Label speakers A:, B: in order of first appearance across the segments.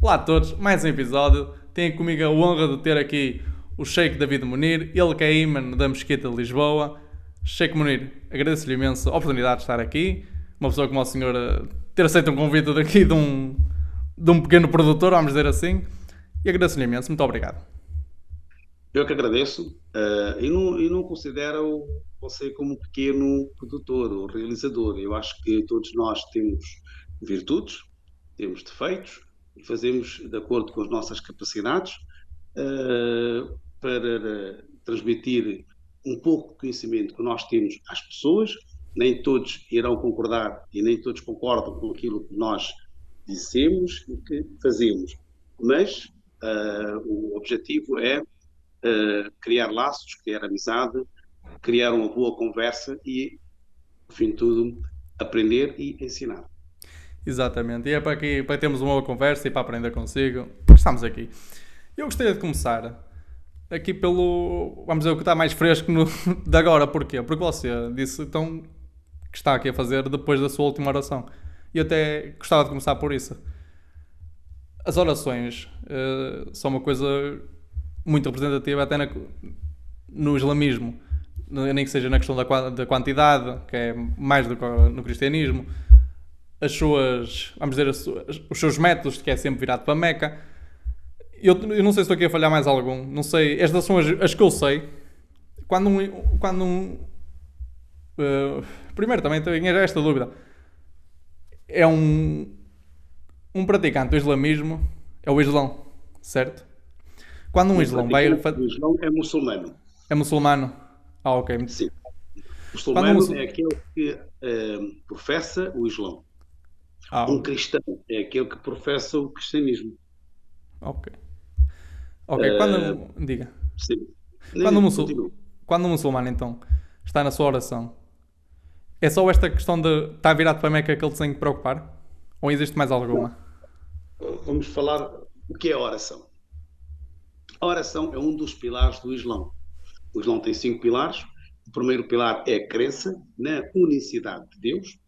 A: Olá a todos, mais um episódio. Tenho comigo a honra de ter aqui o Sheikh David Munir, ele que é imã da Mesquita de Lisboa. Sheikh Munir, agradeço-lhe imenso a oportunidade de estar aqui. Uma pessoa como o senhor ter aceito um convite daqui de um pequeno produtor, vamos dizer assim. E agradeço-lhe imenso, muito obrigado.
B: Eu que agradeço, e não considero você como um pequeno produtor ou realizador. Eu acho que todos nós temos virtudes, temos defeitos e fazemos de acordo com as nossas capacidades para transmitir um pouco de conhecimento que nós temos às pessoas. Nem todos irão concordar e nem todos concordam com aquilo que nós dizemos e que fazemos, mas o objetivo é criar laços, criar amizade, criar uma boa conversa e, no fim de tudo, aprender e ensinar.
A: Exatamente, e é para termos uma boa conversa e para aprender consigo. Estamos aqui. Eu gostaria de começar aqui pelo, vamos dizer, o que está mais fresco de agora. Porquê? Porque você disse então que está aqui a fazer depois da sua última oração. E eu até gostava de começar por isso. As orações são uma coisa muito representativa até no islamismo. Nem que seja na questão da quantidade, que é mais do que no cristianismo. As suas, vamos dizer, os seus métodos, que é sempre virado para Meca. Eu não sei se estou aqui a falhar mais algum. Não sei. Estas são as que eu sei. Primeiro também tenho esta dúvida. É um praticante do islamismo. É o Islão, certo? Quando um
B: O
A: Islão vai.
B: praticante do Islão é muçulmano.
A: É muçulmano. Ah, ok.
B: Sim.
A: Quando um
B: Muçulmano é
A: muçulmano.
B: aquele que professa o Islão.
A: Ah,
B: Um cristão é aquele que professa o cristianismo.
A: ok. Ok,
B: Uh,
A: quando. Diga.
B: sim.
A: Quando um,
B: Continua.
A: quando um muçulmano, então, está na sua oração, é só esta questão de estar virado para a Meca que ele tem que preocupar? Ou existe mais
B: Não.
A: alguma?
B: Vamos falar o que é a oração. A oração é um dos pilares do Islão. O Islão tem 5 pilares. O primeiro pilar é a crença na unicidade de Deus,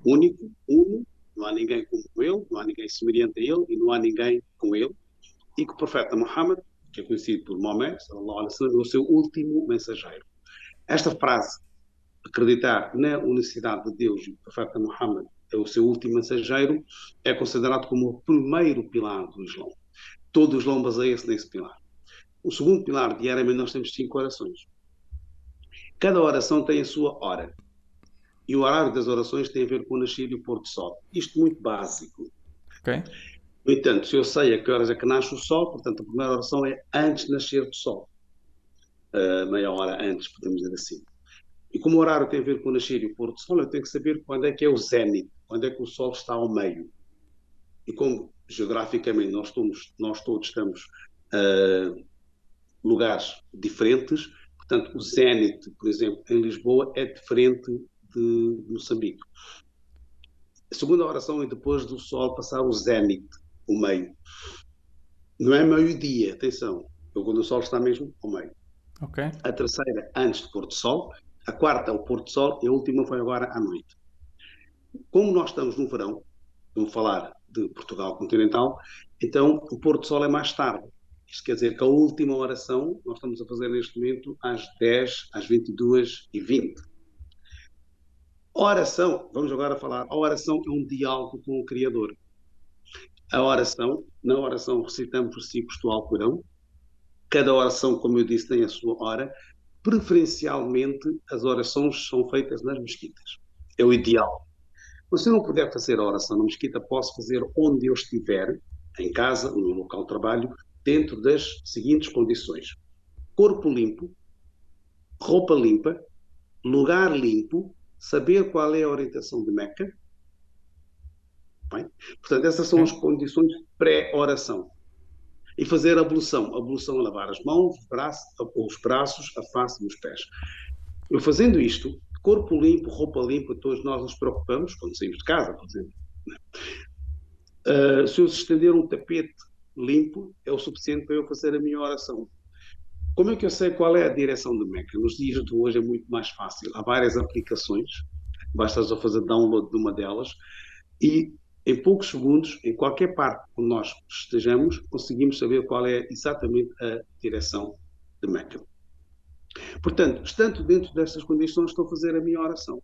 B: único, uno, não há ninguém como ele, não há ninguém semelhante a ele e não há ninguém com ele. E que o profeta Muhammad, que é conhecido por Maomé, é o seu último mensageiro. Esta frase, acreditar na unicidade de Deus e o profeta Muhammad é o seu último mensageiro, é considerado como o primeiro pilar do Islão. Todo o Islão baseia-se nesse pilar. O segundo pilar, diariamente, nós temos 5 orações. Cada oração tem a sua hora. E o horário das orações tem a ver com o nascer e o pôr do sol. Isto muito básico.
A: Ok?
B: No entanto, se eu sei a que horas é que nasce o sol, portanto, a primeira oração é antes de nascer do sol. Meia hora antes, podemos dizer assim. E como o horário tem a ver com o nascer e o pôr do sol, eu tenho que saber quando é que é o zénite, quando é que o sol está ao meio. E como geograficamente nós todos estamos lugares diferentes, portanto, o zénite, por exemplo, em Lisboa é diferente de Moçambique. A segunda oração é depois do sol passar o zénite, o meio. Não é meio-dia, atenção, é quando o sol está mesmo ao meio.
A: Ok.
B: A terceira, antes do pôr do sol. A quarta, o pôr do sol. E a última foi agora à noite. Como nós estamos no verão, vamos falar de Portugal continental, então o pôr do sol é mais tarde. Isto quer dizer que a última oração nós estamos a fazer neste momento às 10, às 22h20. A oração, vamos agora falar, a oração é um diálogo com o Criador. A oração, na oração recitamos versículos do Alcorão. Cada oração, como eu disse, tem a sua hora. Preferencialmente, as orações são feitas nas mesquitas. É o ideal. Mas se eu não puder fazer a oração na mesquita, posso fazer onde eu estiver, em casa, no local de trabalho, dentro das seguintes condições: corpo limpo, roupa limpa, lugar limpo, saber qual é a orientação de Meca. Bem? Portanto, essas são
A: Ok.
B: as condições pré-oração. E fazer a ablução. A ablução é lavar as mãos, os braços, a face e os pés. Eu fazendo isto, corpo limpo, roupa limpa, todos nós nos preocupamos quando saímos de casa, por exemplo. Se eu estender um tapete limpo, é o suficiente para eu fazer a minha oração. Como é que eu sei qual é a direção de Meca? Nos dias de hoje é muito mais fácil. Há várias aplicações, basta só fazer download de uma delas, e Em poucos segundos, em qualquer parte onde nós estejamos, conseguimos saber qual é exatamente a direção de Meca. Portanto, estando dentro destas condições, estou a fazer a minha oração.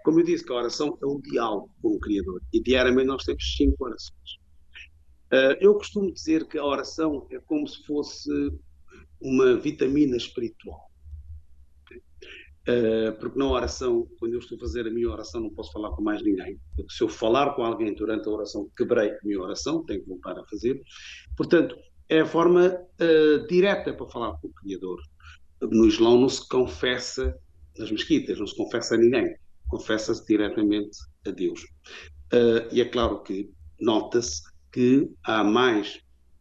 B: Como eu disse, que a oração é um diálogo com o Criador. E diariamente nós temos 5 orações. Eu costumo dizer que a oração é como se fosse uma vitamina espiritual. Porque na oração, quando eu estou a fazer a minha oração, não posso falar com mais ninguém. Se eu falar com alguém durante a oração, quebrei a minha oração, tenho que voltar a fazer. Portanto, é a forma direta para falar com o Criador. No Islão não se confessa nas mesquitas, não se confessa a ninguém. Confessa-se diretamente a Deus. E é claro que nota-se que há mais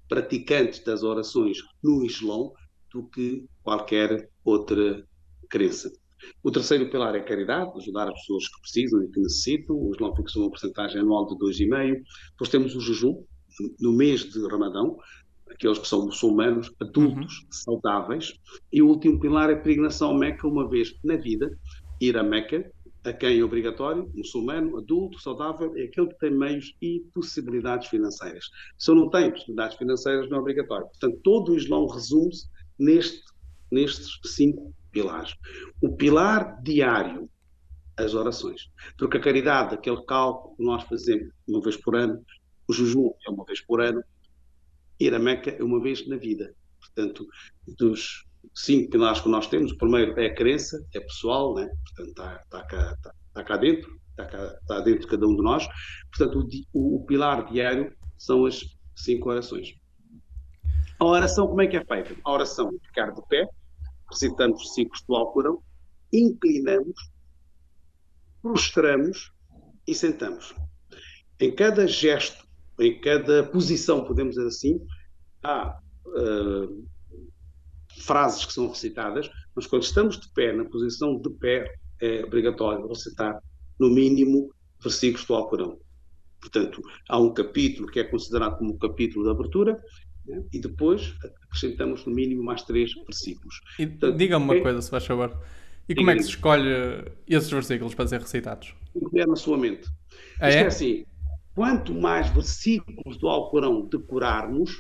B: praticantes das orações no Islão do que qualquer outra crença. O terceiro pilar é a caridade, ajudar as pessoas que precisam e que necessitam. O Islão fixou uma porcentagem anual de 2,5%. Depois temos o jejum, no mês de Ramadão, aqueles que são muçulmanos, adultos, saudáveis. E o último pilar é a peregrinação a Meca uma vez na vida. Ir a Meca, a quem é obrigatório, muçulmano, adulto, saudável, é aquele que tem meios e possibilidades financeiras. Se eu não tenho possibilidades financeiras, não é obrigatório. Portanto, todo o Islão resume-se nestes 5 pilares. O pilar diário, as orações. Porque a caridade, aquele cálculo que nós fazemos uma vez por ano, o jejum é uma vez por ano, ir a Meca é uma vez na vida. Portanto, dos 5 pilares que nós temos, o primeiro é a crença, é pessoal, né? Portanto, está cá dentro, está dentro de cada um de nós. Portanto, o pilar diário são as 5 orações. A oração, como é que é feita? A oração é ficar de pé, recitamos versículos do Alcorão, inclinamos, prostramos e sentamos. Em cada gesto, em cada posição, podemos dizer assim, há frases que são recitadas, mas quando estamos de pé, na posição de pé, é obrigatório recitar, no mínimo, versículos do Alcorão. Portanto, há um capítulo que é considerado como o capítulo de abertura, né? E depois acrescentamos no mínimo mais 3 versículos.
A: E diga-me uma coisa, se faz favor. E como é que se escolhe esses versículos para ser recitados?
B: O que é na sua mente. Isto é assim, quanto mais versículos do Alcorão decorarmos,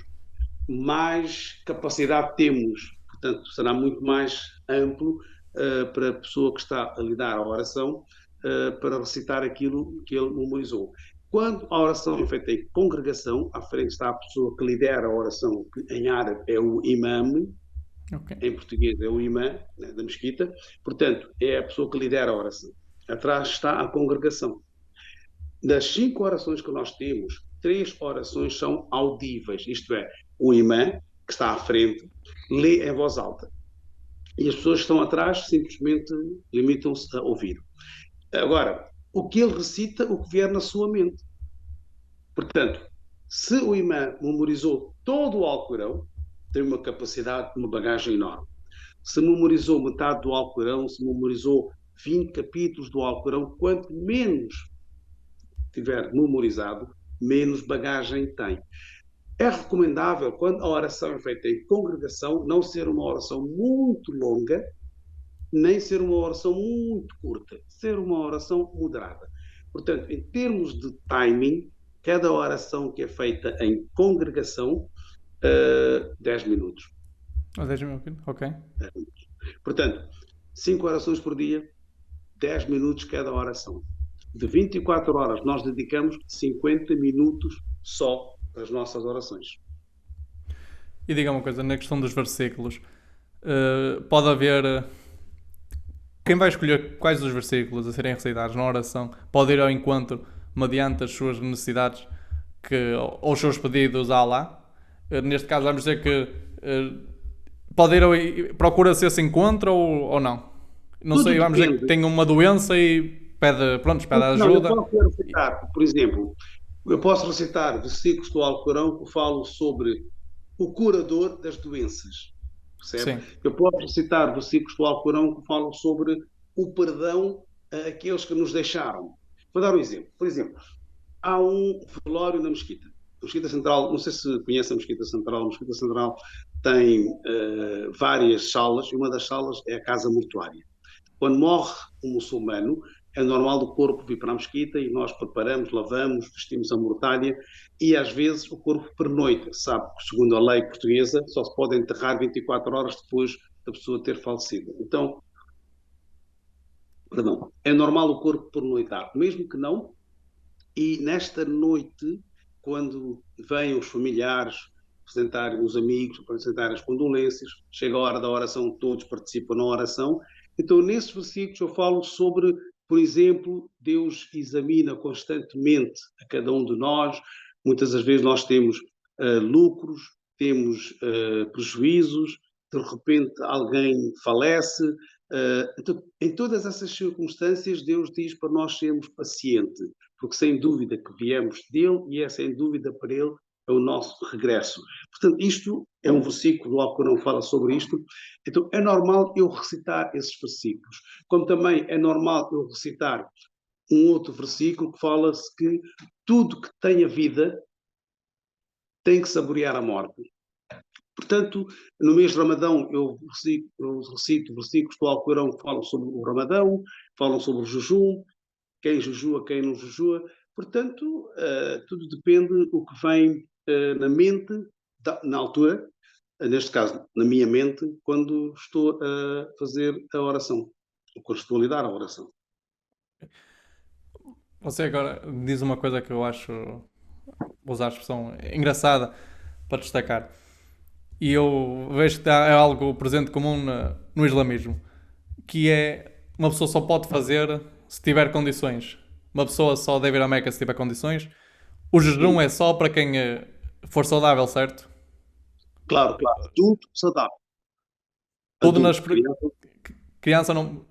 B: mais capacidade temos. Portanto, será muito mais amplo para a pessoa que está a lidar a oração para recitar aquilo que ele memorizou. Quando a oração é feita em congregação, à frente está a pessoa que lidera a oração, que em árabe é o imam, em português é o imã, né, da mesquita. Portanto, é a pessoa que lidera a oração. Atrás está a congregação. Das 5 orações que nós temos, 3 orações são audíveis, isto é, o imã, que está à frente, lê em voz alta. E as pessoas que estão atrás simplesmente limitam-se a ouvir. Agora, o que ele recita, o que vier na sua mente. Portanto, se o imã memorizou todo o Alcorão, tem uma capacidade, uma bagagem enorme. Se memorizou metade do Alcorão, se memorizou 20 capítulos do Alcorão, quanto menos tiver memorizado, menos bagagem tem. É recomendável, quando a oração é feita em congregação, não ser uma oração muito longa, nem ser uma oração muito curta, ser uma oração moderada. Portanto, em termos de timing, cada oração que é feita em congregação, 10 minutos.
A: 10 minutos, ok.
B: 10 minutos. Portanto, 5 orações por dia, 10 minutos cada oração. De 24 horas, nós dedicamos 50 minutos só às nossas orações.
A: E diga uma coisa, na questão dos versículos, pode haver... Quem vai escolher quais dos versículos a serem recitados na oração pode ir ao encontro mediante as suas necessidades ou os seus pedidos a Allah. Neste caso, vamos dizer que pode ir procura-se esse encontro ou não? Não
B: Tudo
A: sei, vamos dizer
B: depende.
A: que tem uma doença e pede ajuda.
B: Eu posso recitar, por exemplo, eu posso recitar versículos do Alcorão que falam sobre o curador das doenças. Percebe?
A: Sim.
B: Eu posso recitar versículos do Alcorão que falam sobre o perdão àqueles que nos deixaram. Vou dar um exemplo. Por exemplo, há um velório na Mesquita. A Mesquita Central, não sei se conhece a Mesquita Central. A Mesquita Central tem várias salas e uma das salas é a casa mortuária. Quando morre um muçulmano, é normal o corpo vir para a mesquita e nós preparamos, lavamos, vestimos a mortalha e às vezes o corpo pernoita. Sabe que, segundo a lei portuguesa, só se pode enterrar 24 horas depois da pessoa ter falecido. Então, perdão, é normal o corpo pernoitar, mesmo que não. E nesta noite, quando vêm os familiares apresentarem os amigos, apresentarem as condolências, chega a hora da oração, todos participam na oração. Então, nesses versículos eu falo sobre, por exemplo, Deus examina constantemente a cada um de nós. Muitas das vezes nós temos lucros, temos prejuízos, de repente alguém falece. Então, em todas essas circunstâncias, Deus diz para nós sermos pacientes, porque sem dúvida que viemos dele e é sem dúvida para ele é o nosso regresso. Portanto, isto é um versículo, logo que eu não falo sobre isto, então é normal eu recitar esses versículos, como também é normal eu recitar um outro versículo que fala-se que tudo que tem a vida tem que saborear a morte. Portanto, no mês de Ramadão, eu recito versículos do Alcorão que falam sobre o Ramadão, falam sobre o jejum, quem jejua, quem não jejua. Portanto, tudo depende do que vem na mente, na altura, neste caso, na minha mente, quando estou a fazer a oração, quando estou a lidar a oração.
A: Você agora diz uma coisa que eu acho, vou usar a expressão engraçada para destacar. E eu vejo que é algo presente comum no islamismo, que é uma pessoa só pode fazer se tiver condições. Uma pessoa só deve ir à Meca se tiver condições. O jejum é só para quem for saudável, certo?
B: Claro, claro. Adulto, saudável.
A: Tudo
B: Adulto, criança,
A: criança não.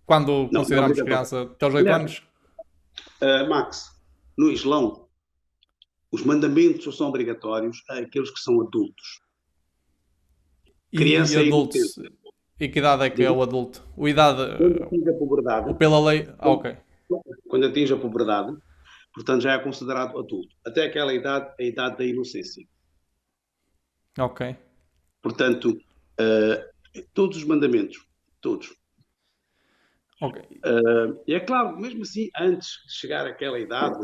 A: Quando
B: não é
A: consideramos
B: obrigatório.
A: criança até aos 8
B: Aliás,
A: anos.
B: Max, no Islão, os mandamentos só são obrigatórios àqueles que são adultos.
A: E
B: Criança é
A: adultos.
B: inocente.
A: E que idade é que é o adulto? O idade.
B: Quando atinge a
A: O
B: puberdade,
A: pela lei. Ah, ok.
B: quando atinge a puberdade, portanto já é considerado adulto. Até aquela idade, a idade da inocência.
A: Ok.
B: Portanto, todos os mandamentos, todos.
A: Ok.
B: E é claro, mesmo assim, antes de chegar àquela idade,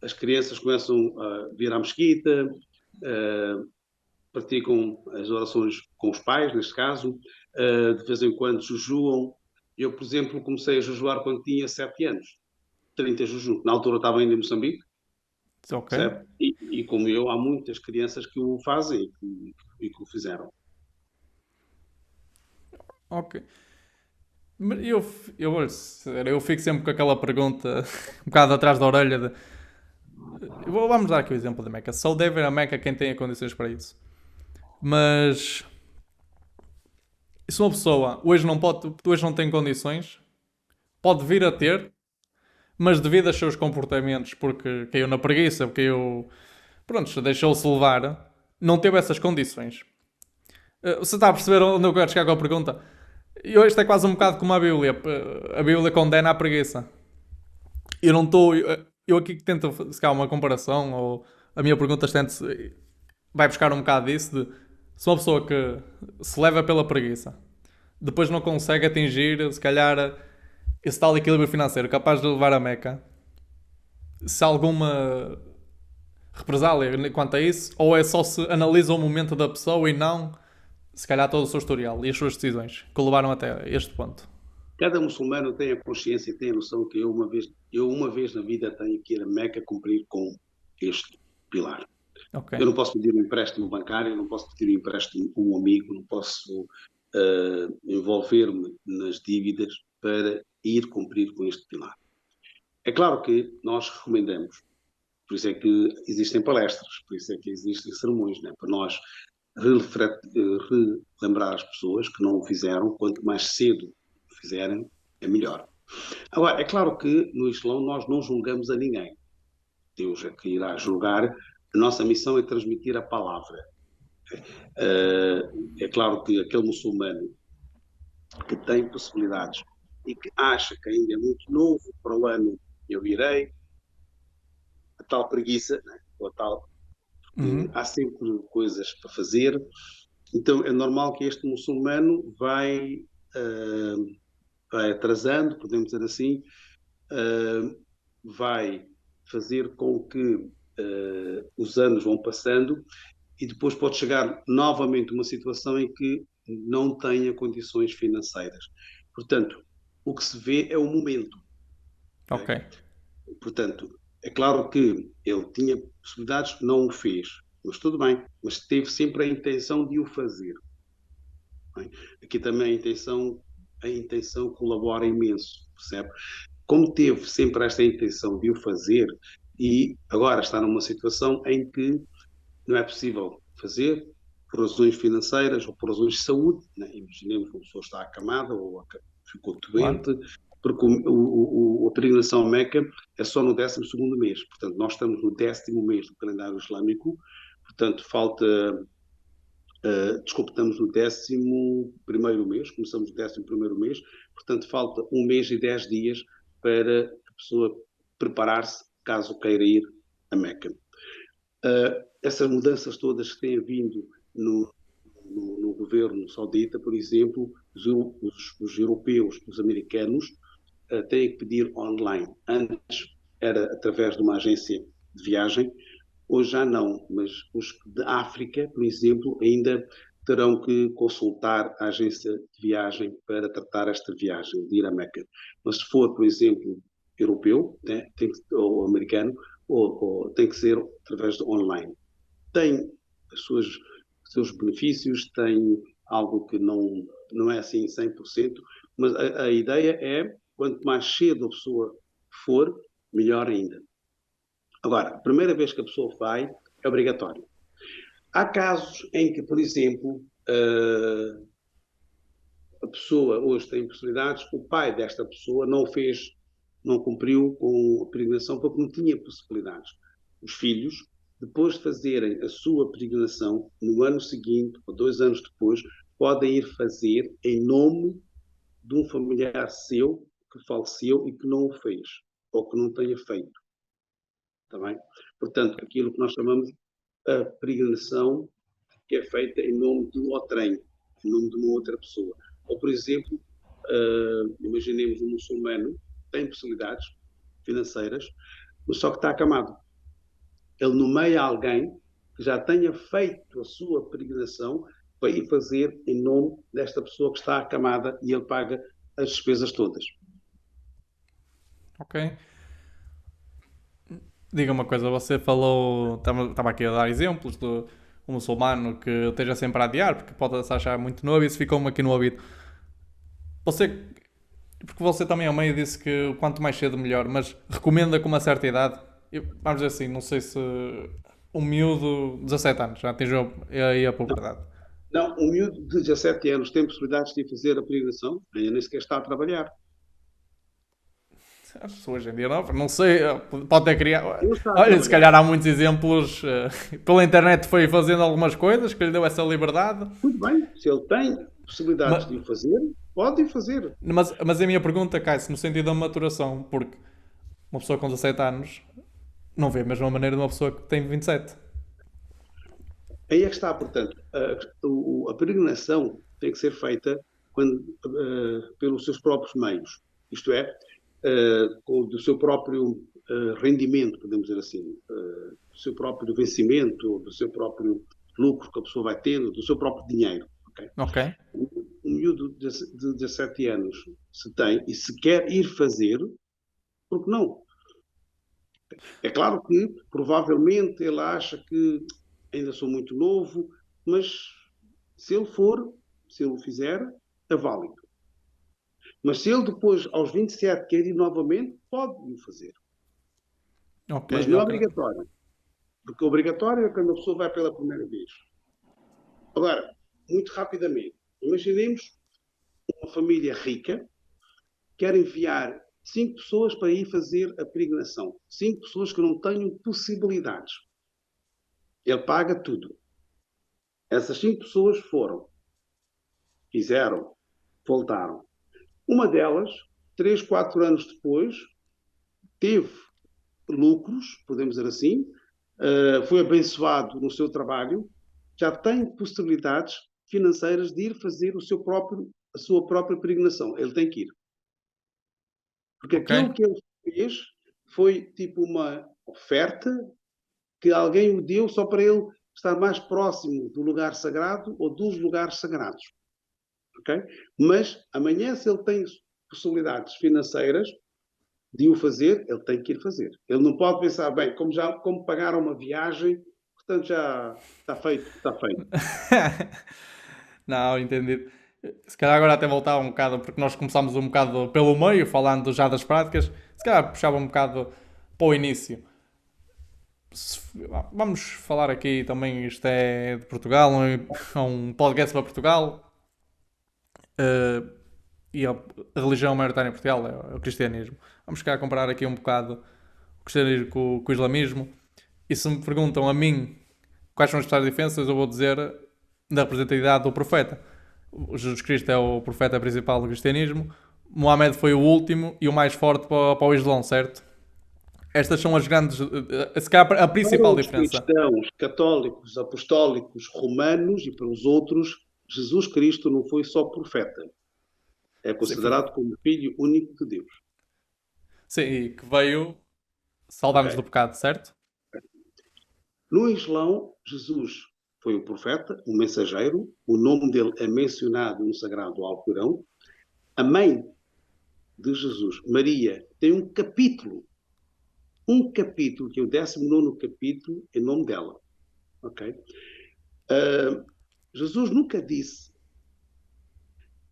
B: as crianças começam a vir à mesquita, praticam as orações com os pais, neste caso, de vez em quando jejuam. Eu, por exemplo, comecei a jejuar quando tinha 7 anos, 30 jejum. Na altura estava ainda em Moçambique,
A: Ok.
B: certo? E como eu, há muitas crianças que o fazem e que o fizeram.
A: Ok. Mas eu fico sempre com aquela pergunta um bocado atrás da orelha de. Vamos dar aqui o exemplo da Meca. Só deve ir a Meca quem tenha condições para isso. Mas se uma pessoa hoje não tem condições, pode vir a ter, mas devido aos seus comportamentos, porque caiu na preguiça, porque caiu. Pronto, deixou-se levar, não teve essas condições. Você está a perceber onde eu quero chegar com a pergunta? Isto é quase um bocado como a Bíblia. A Bíblia condena a preguiça. Eu não estou. Eu aqui tento, se calhar, uma comparação, ou a minha pergunta vai buscar um bocado disso, de se uma pessoa que se leva pela preguiça, depois não consegue atingir, se calhar, esse tal equilíbrio financeiro capaz de levar a Meca, se há alguma represália quanto a isso, ou é só se analisa o momento da pessoa e não, se calhar, todo o seu historial e as suas decisões que o levaram até este ponto.
B: Cada muçulmano tem a consciência e tem a noção que eu uma vez na vida tenho que ir a Meca cumprir com este pilar.
A: Ok.
B: Eu não posso pedir um empréstimo bancário, não posso pedir um empréstimo a um amigo, não posso envolver-me nas dívidas para ir cumprir com este pilar. É claro que nós recomendamos, por isso é que existem palestras, por isso é que existem sermões, né? Para nós relembrar as pessoas que não o fizeram, quanto mais cedo o fizerem, é melhor. Agora, é claro que no Islão nós não julgamos a ninguém. Deus é que irá julgar. A nossa missão é transmitir a palavra. É claro que aquele muçulmano que tem possibilidades e que acha que ainda é muito novo para o ano eu irei, a tal preguiça, né? Ou a tal,
A: Uhum.
B: há sempre coisas para fazer, então é normal que este muçulmano vai atrasando, podemos dizer assim, vai fazer com que os anos vão passando e depois pode chegar novamente uma situação em que não tenha condições financeiras. Portanto, o que se vê é o momento.
A: Ok.
B: Okay? Portanto, é claro que ele tinha possibilidades, não o fez, mas tudo bem, mas teve sempre a intenção de o fazer. Bem? Aqui também a intenção colabora imenso, percebe? Como teve sempre esta intenção de o fazer e agora está numa situação em que não é possível fazer por razões financeiras ou por razões de saúde, né? Imaginemos que uma pessoa está acamada ou ficou
A: Claro.
B: doente, porque a peregrinação a Meca é só no 12º mês, portanto nós estamos no 10º mês do calendário islâmico, portanto falta, desculpe, estamos no 11º mês, começamos o 11º mês, portanto falta 1 mês e 10 dias para a pessoa preparar-se caso queira ir a Meca. Essas mudanças todas que têm vindo no governo saudita, por exemplo, os europeus, os americanos, têm que pedir online. Antes era através de uma agência de viagem, hoje já não, mas os de África, por exemplo, ainda terão que consultar a agência de viagem para tratar esta viagem, de ir a Meca. Mas se for, por exemplo, europeu, né, ou americano, ou tem que ser através de online. Tem os seus benefícios, tem algo que não é assim 100%, mas a ideia é, quanto mais cedo a pessoa for, melhor ainda. Agora, a primeira vez que a pessoa vai, é obrigatório. Há casos em que, por exemplo, a pessoa hoje tem possibilidades, o pai desta pessoa não fez, não cumpriu com a peregrinação porque não tinha possibilidades. Os filhos, depois de fazerem a sua peregrinação, no ano seguinte ou 2 anos depois, podem ir fazer em nome de um familiar seu que faleceu e que não o fez, ou que não tenha feito. Está bem? Portanto, aquilo que nós chamamos a peregrinação que é feita em nome do outrem, em nome de uma outra pessoa. Ou, por exemplo, imaginemos um muçulmano que tem possibilidades financeiras, mas só que está acamado. Ele nomeia alguém que já tenha feito a sua peregrinação para ir fazer em nome desta pessoa que está acamada e ele paga as despesas todas.
A: Ok. Diga uma coisa, você falou, estava aqui a dar exemplos do um muçulmano que esteja sempre a adiar, porque pode-se achar muito novo, e isso ficou-me aqui no ouvido. Você, porque você também ao meio disse que quanto mais cedo melhor, mas recomenda com uma certa idade, vamos dizer assim, não sei se um miúdo, 17 anos, já atingiu aí a puberdade.
B: Não, um miúdo de 17 anos tem possibilidades de fazer a peregrinação, ainda nem sequer está a trabalhar.
A: As pessoas hoje em dia não sei, pode ter criado.
B: Ele está a
A: Olha, se
B: trabalhar.
A: calhar há muitos exemplos. Pela internet foi fazendo algumas coisas que lhe deu essa liberdade.
B: Tudo bem, se ele tem possibilidades
A: Mas,
B: de o fazer, pode fazer.
A: mas a minha pergunta cai-se no sentido da maturação, porque uma pessoa com 17 anos não vê a mesma maneira de uma pessoa que tem 27.
B: Aí é que está, portanto, a peregrinação tem que ser feita pelos seus próprios meios, isto é, do seu próprio rendimento, podemos dizer assim, do seu próprio vencimento, do seu próprio lucro que a pessoa vai tendo, do seu próprio dinheiro. Okay?
A: Ok.
B: Um miúdo de 17 anos, se tem e se quer ir fazer, por que não? É claro que provavelmente ele acha que ainda sou muito novo, mas se ele for, se ele o fizer, é válido. Mas se ele depois, aos 27, quer ir novamente, pode o fazer.
A: Ok,
B: Mas não é
A: ok.
B: obrigatório. Porque obrigatório é quando a pessoa vai pela primeira vez. Agora, muito rapidamente, imaginemos uma família rica quer enviar 5 pessoas para ir fazer a peregrinação. 5 pessoas que não tenham possibilidades. Ele paga tudo. Essas 5 pessoas foram, fizeram, voltaram. Uma delas, 3, 4 anos depois, teve lucros, podemos dizer assim, foi abençoado no seu trabalho, já tem possibilidades financeiras de ir fazer a sua própria peregrinação. Ele tem que ir. Porque
A: Ok.
B: aquilo que ele fez foi tipo uma oferta que alguém o deu só para ele estar mais próximo do lugar sagrado ou dos lugares sagrados. Okay? Mas amanhã, se ele tem possibilidades financeiras de o fazer, ele tem que ir fazer. Ele não pode pensar, bem, como pagaram uma viagem, portanto já está feito, está feito.
A: Não, entendido. Se calhar agora até voltava um bocado, porque nós começámos um bocado pelo meio, falando já das práticas, se calhar puxava um bocado para o início. Vamos falar aqui também, isto é de Portugal, um podcast para Portugal, eh, e a religião maioritária em Portugal é o cristianismo. Vamos cá comparar aqui um bocado o cristianismo com o islamismo. E se me perguntam a mim quais são as principais diferenças, eu vou dizer da representatividade do profeta. O Jesus Cristo é o profeta principal do cristianismo, Mohamed foi o último e o mais forte para o Islão, certo? Estas são as grandes, se calhar a
B: Para
A: principal
B: os
A: diferença.
B: cristãos católicos, apostólicos, romanos e para os outros, Jesus Cristo não foi só profeta. É
A: Sim,
B: considerado como filho único de Deus.
A: sim, e que veio salvar-nos do
B: Ok?
A: pecado, certo?
B: No Islão, Jesus foi o profeta, o mensageiro, o nome dele é mencionado no Sagrado Alcorão. A mãe de Jesus, Maria, tem um capítulo, que é o 19º capítulo, em nome dela. Ok? Jesus nunca disse,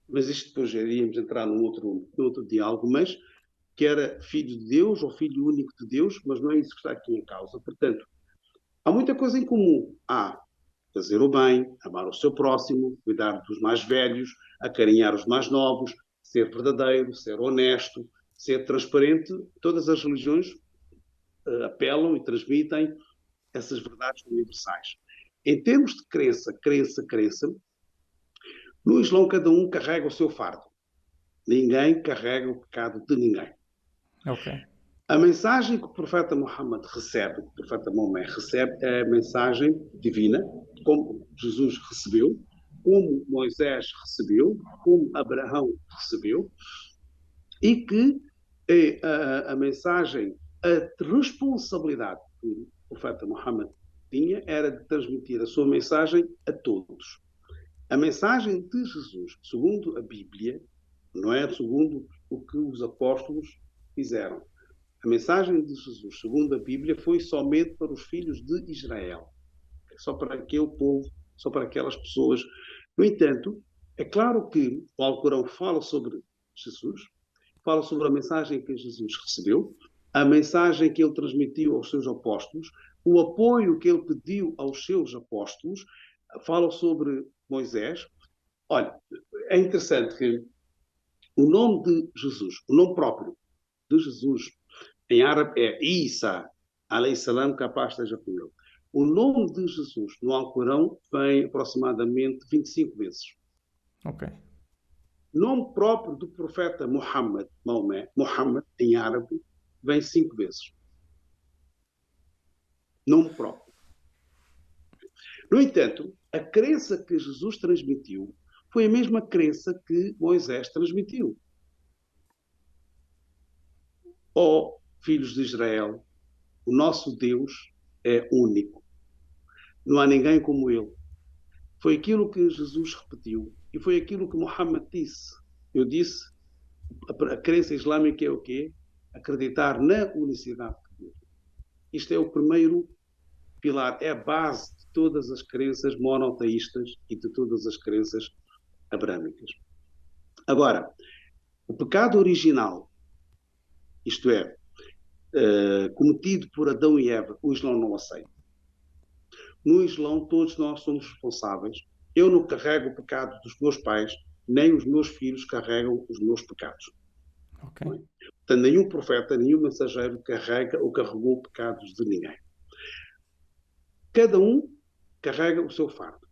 B: mas isto depois iríamos entrar num outro diálogo, mas que era filho de Deus ou filho único de Deus, mas não é isso que está aqui em causa. Portanto, há muita coisa em comum. Há fazer o bem, amar o seu próximo, cuidar dos mais velhos, acarinhar os mais novos, ser verdadeiro, ser honesto, ser transparente. Todas as religiões apelam e transmitem essas verdades universais. Em termos de crença, no Islão cada um carrega o seu fardo. Ninguém carrega o pecado de ninguém.
A: Ok.
B: A mensagem que o profeta Muhammad recebe, que o profeta Maomé recebe, é a mensagem divina, como Jesus recebeu, como Moisés recebeu, como Abraão recebeu, e que a mensagem, a responsabilidade que o profeta Muhammad tinha era de transmitir a sua mensagem a todos. A mensagem de Jesus, segundo a Bíblia, não é segundo o que os apóstolos fizeram. A mensagem de Jesus, segundo a Bíblia, foi somente para os filhos de Israel. Só para aquele povo, só para aquelas pessoas. No entanto, é claro que o Alcorão fala sobre Jesus, fala sobre a mensagem que Jesus recebeu, a mensagem que ele transmitiu aos seus apóstolos, o apoio que ele pediu aos seus apóstolos, fala sobre Moisés. Olha, é interessante que o nome de Jesus, o nome próprio de Jesus, em árabe é Isa, alayhi salam, que a paz esteja com ele. O nome de Jesus no Alcorão vem aproximadamente 25 vezes.
A: Ok.
B: Nome próprio do profeta Muhammad, Maomé, Muhammad em árabe, vem 5 vezes. Nome próprio. No entanto, a crença que Jesus transmitiu foi a mesma crença que Moisés transmitiu. Ó filhos de Israel, o nosso Deus é único. Não há ninguém como ele. Foi aquilo que Jesus repetiu e foi aquilo que Muhammad disse. Eu disse, a crença islâmica é o quê? Acreditar na unicidade de Deus. Isto é o primeiro pilar, é a base de todas as crenças monoteístas e de todas as crenças abrâmicas. Agora, o pecado original, isto é, cometido por Adão e Eva, o Islão não aceita. No Islão, todos nós somos responsáveis. Eu não carrego o pecado dos meus pais, nem os meus filhos carregam os meus pecados.
A: Ok.
B: Não é? Portanto, nenhum profeta, nenhum mensageiro carrega ou carregou pecados de ninguém. Cada um carrega o seu fardo.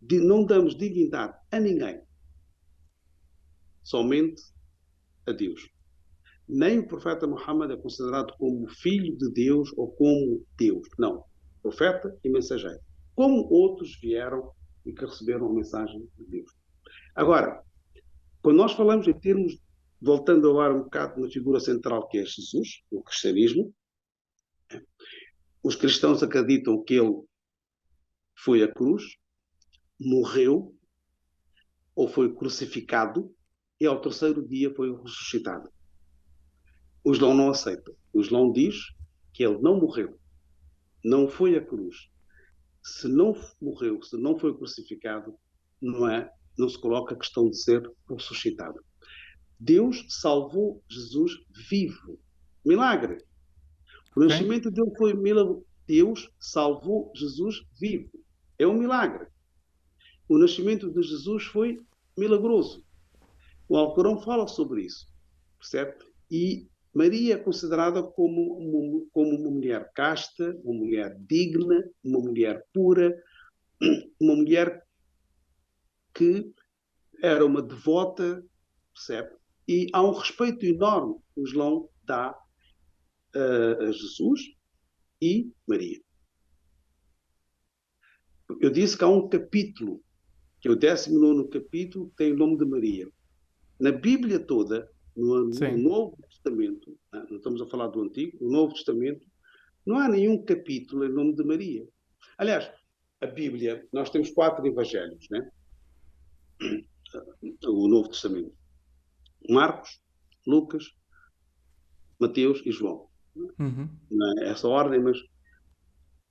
B: Não damos divindade a ninguém, somente a Deus. Nem o profeta Muhammad é considerado como filho de Deus ou como Deus. Não. Profeta e mensageiro. Como outros vieram e que receberam a mensagem de Deus. Agora, quando nós falamos em termos voltando agora um bocado na figura central que é Jesus, o cristianismo, os cristãos acreditam que ele foi à cruz, morreu ou foi crucificado e ao terceiro dia foi ressuscitado. O Islão não aceita. O Islão diz que ele não morreu, não foi à cruz. Se não morreu, se não foi crucificado, não se coloca a questão de ser ressuscitado. Deus salvou Jesus vivo. Milagre. O
A: Ok?
B: nascimento dele foi milagre. Deus salvou Jesus vivo. É um milagre. O nascimento de Jesus foi milagroso. O Alcorão fala sobre isso, percebe? E Maria é considerada como uma mulher casta, uma mulher digna, uma mulher pura, uma mulher que era uma devota, percebe? E há um respeito enorme que o Islão dá a Jesus e Maria. Eu disse que há um capítulo, que é o 19º capítulo, que tem o nome de Maria. Na Bíblia toda, no
A: Sim.
B: Novo Testamento, não estamos a falar do Antigo, no Novo Testamento, não há nenhum capítulo em nome de Maria. Aliás, a Bíblia, nós temos 4 evangelhos, né? O Novo Testamento. Marcos, Lucas, Mateus e João.
A: Uhum.
B: Não é essa ordem, mas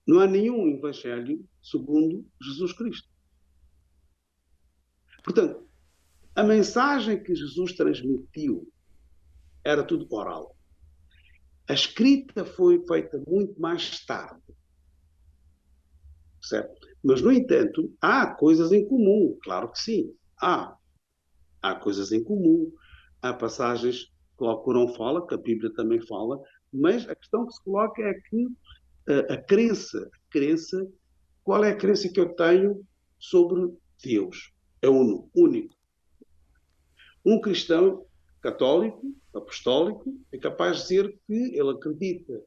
B: não há nenhum evangelho segundo Jesus Cristo. Portanto, a mensagem que Jesus transmitiu era tudo oral. A escrita foi feita muito mais tarde, certo? Mas, no entanto, há coisas em comum, claro que sim. Há coisas em comum, há passagens que o Alcorão fala, que a Bíblia também fala, mas a questão que se coloca é que a crença, qual é a crença que eu tenho sobre Deus? É único. Um cristão católico, apostólico, é capaz de dizer que ele acredita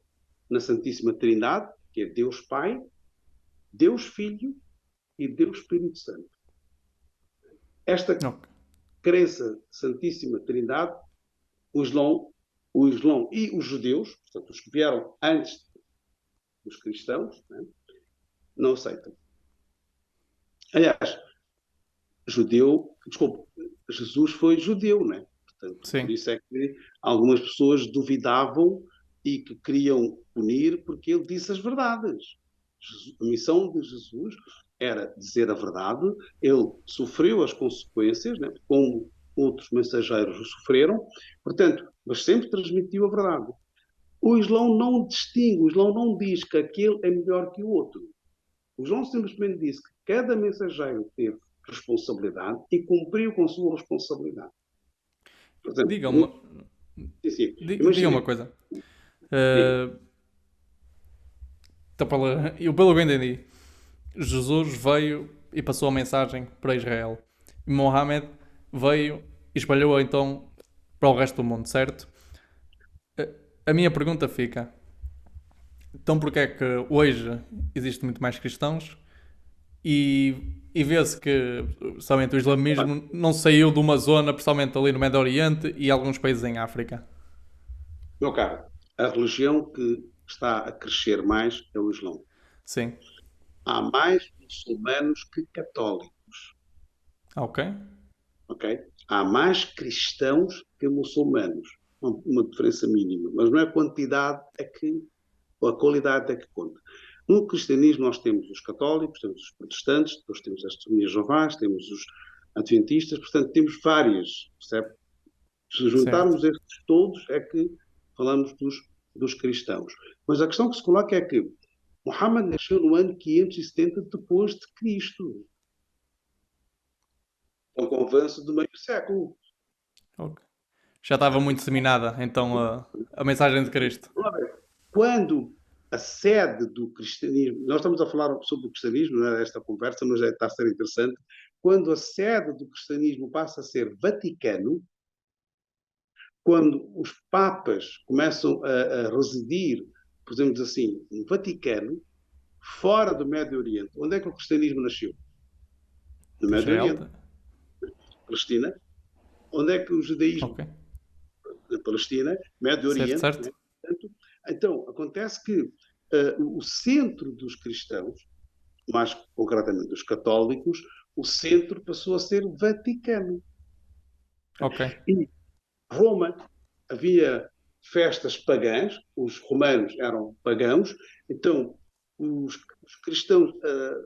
B: na Santíssima Trindade, que é Deus Pai, Deus Filho e Deus Espírito Santo. Esta
A: Ok.
B: crença Santíssima Trindade, o Islão e os judeus, portanto, os que vieram antes dos cristãos, né, não aceitam. Aliás, desculpe, Jesus foi judeu, né? Portanto, por
A: Sim.
B: isso é que algumas pessoas duvidavam e que queriam punir porque ele disse as verdades. A missão de Jesus era dizer a verdade, ele sofreu as consequências, né, como outros mensageiros o sofreram, portanto, mas sempre transmitiu a verdade. O Islão não distingue, o Islão não diz que aquele é melhor que o outro. O Islão simplesmente disse que cada mensageiro teve responsabilidade e cumpriu com a sua responsabilidade. Portanto,
A: Diga-me
B: sim, sim.
A: diga uma
B: Imaginem,
A: coisa.
B: diga.
A: Eh, então, pelo que eu entendi, Jesus veio e passou a mensagem para Israel. E Mohammed veio e espalhou-a então para o resto do mundo, certo? A minha pergunta fica: então porquê é que hoje existe muito mais cristãos e vê-se que somente o islamismo não saiu de uma zona, principalmente ali no Médio Oriente e alguns países em África?
B: Meu caro, a religião que está a crescer mais é o Islão.
A: Sim.
B: Há mais muçulmanos que católicos,
A: Ok.
B: ok? Há mais cristãos que muçulmanos. Uma diferença mínima, mas não é a quantidade ou a qualidade é que conta. No cristianismo nós temos os católicos, temos os protestantes, depois temos as testemunhas de Jeová, temos os adventistas, portanto temos várias, percebe? Se
A: Certo.
B: juntarmos estes todos é que falamos dos cristãos. Mas a questão que se coloca é que Muhammad nasceu no ano 570 depois de Cristo, com o avanço de meio século.
A: Ok. Já estava muito disseminada então a mensagem de Cristo.
B: Quando a sede do cristianismo, nós estamos a falar sobre o cristianismo, não é esta conversa, mas está a ser interessante, quando a sede do cristianismo passa a ser Vaticano, quando os papas começam a residir, podemos dizer assim, no Vaticano, fora do Médio Oriente, onde é que o cristianismo nasceu? No Médio
A: Israel?
B: Oriente, Palestina. Onde é que o judaísmo
A: Ok.
B: Palestina, Médio
A: Certo,
B: Oriente,
A: certo.
B: né? Portanto, então, acontece que o centro dos cristãos, mais concretamente dos católicos, o centro passou a ser o Vaticano.
A: Ok.
B: E Roma havia festas pagãs, os romanos eram pagãos, então os cristãos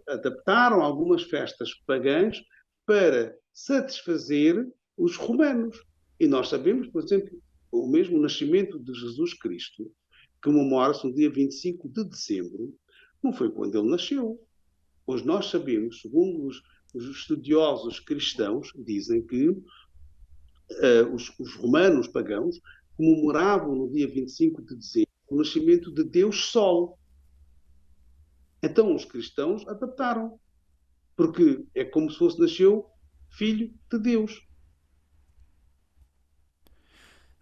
B: adaptaram algumas festas pagãs para satisfazer os romanos. E nós sabemos, por exemplo, o mesmo nascimento de Jesus Cristo, que comemora-se no dia 25 de dezembro, não foi quando ele nasceu. Pois nós sabemos, segundo os estudiosos cristãos, dizem que os romanos pagãos comemoravam no dia 25 de dezembro o nascimento de Deus Sol. Então os cristãos adaptaram, porque é como se fosse nasceu filho de Deus.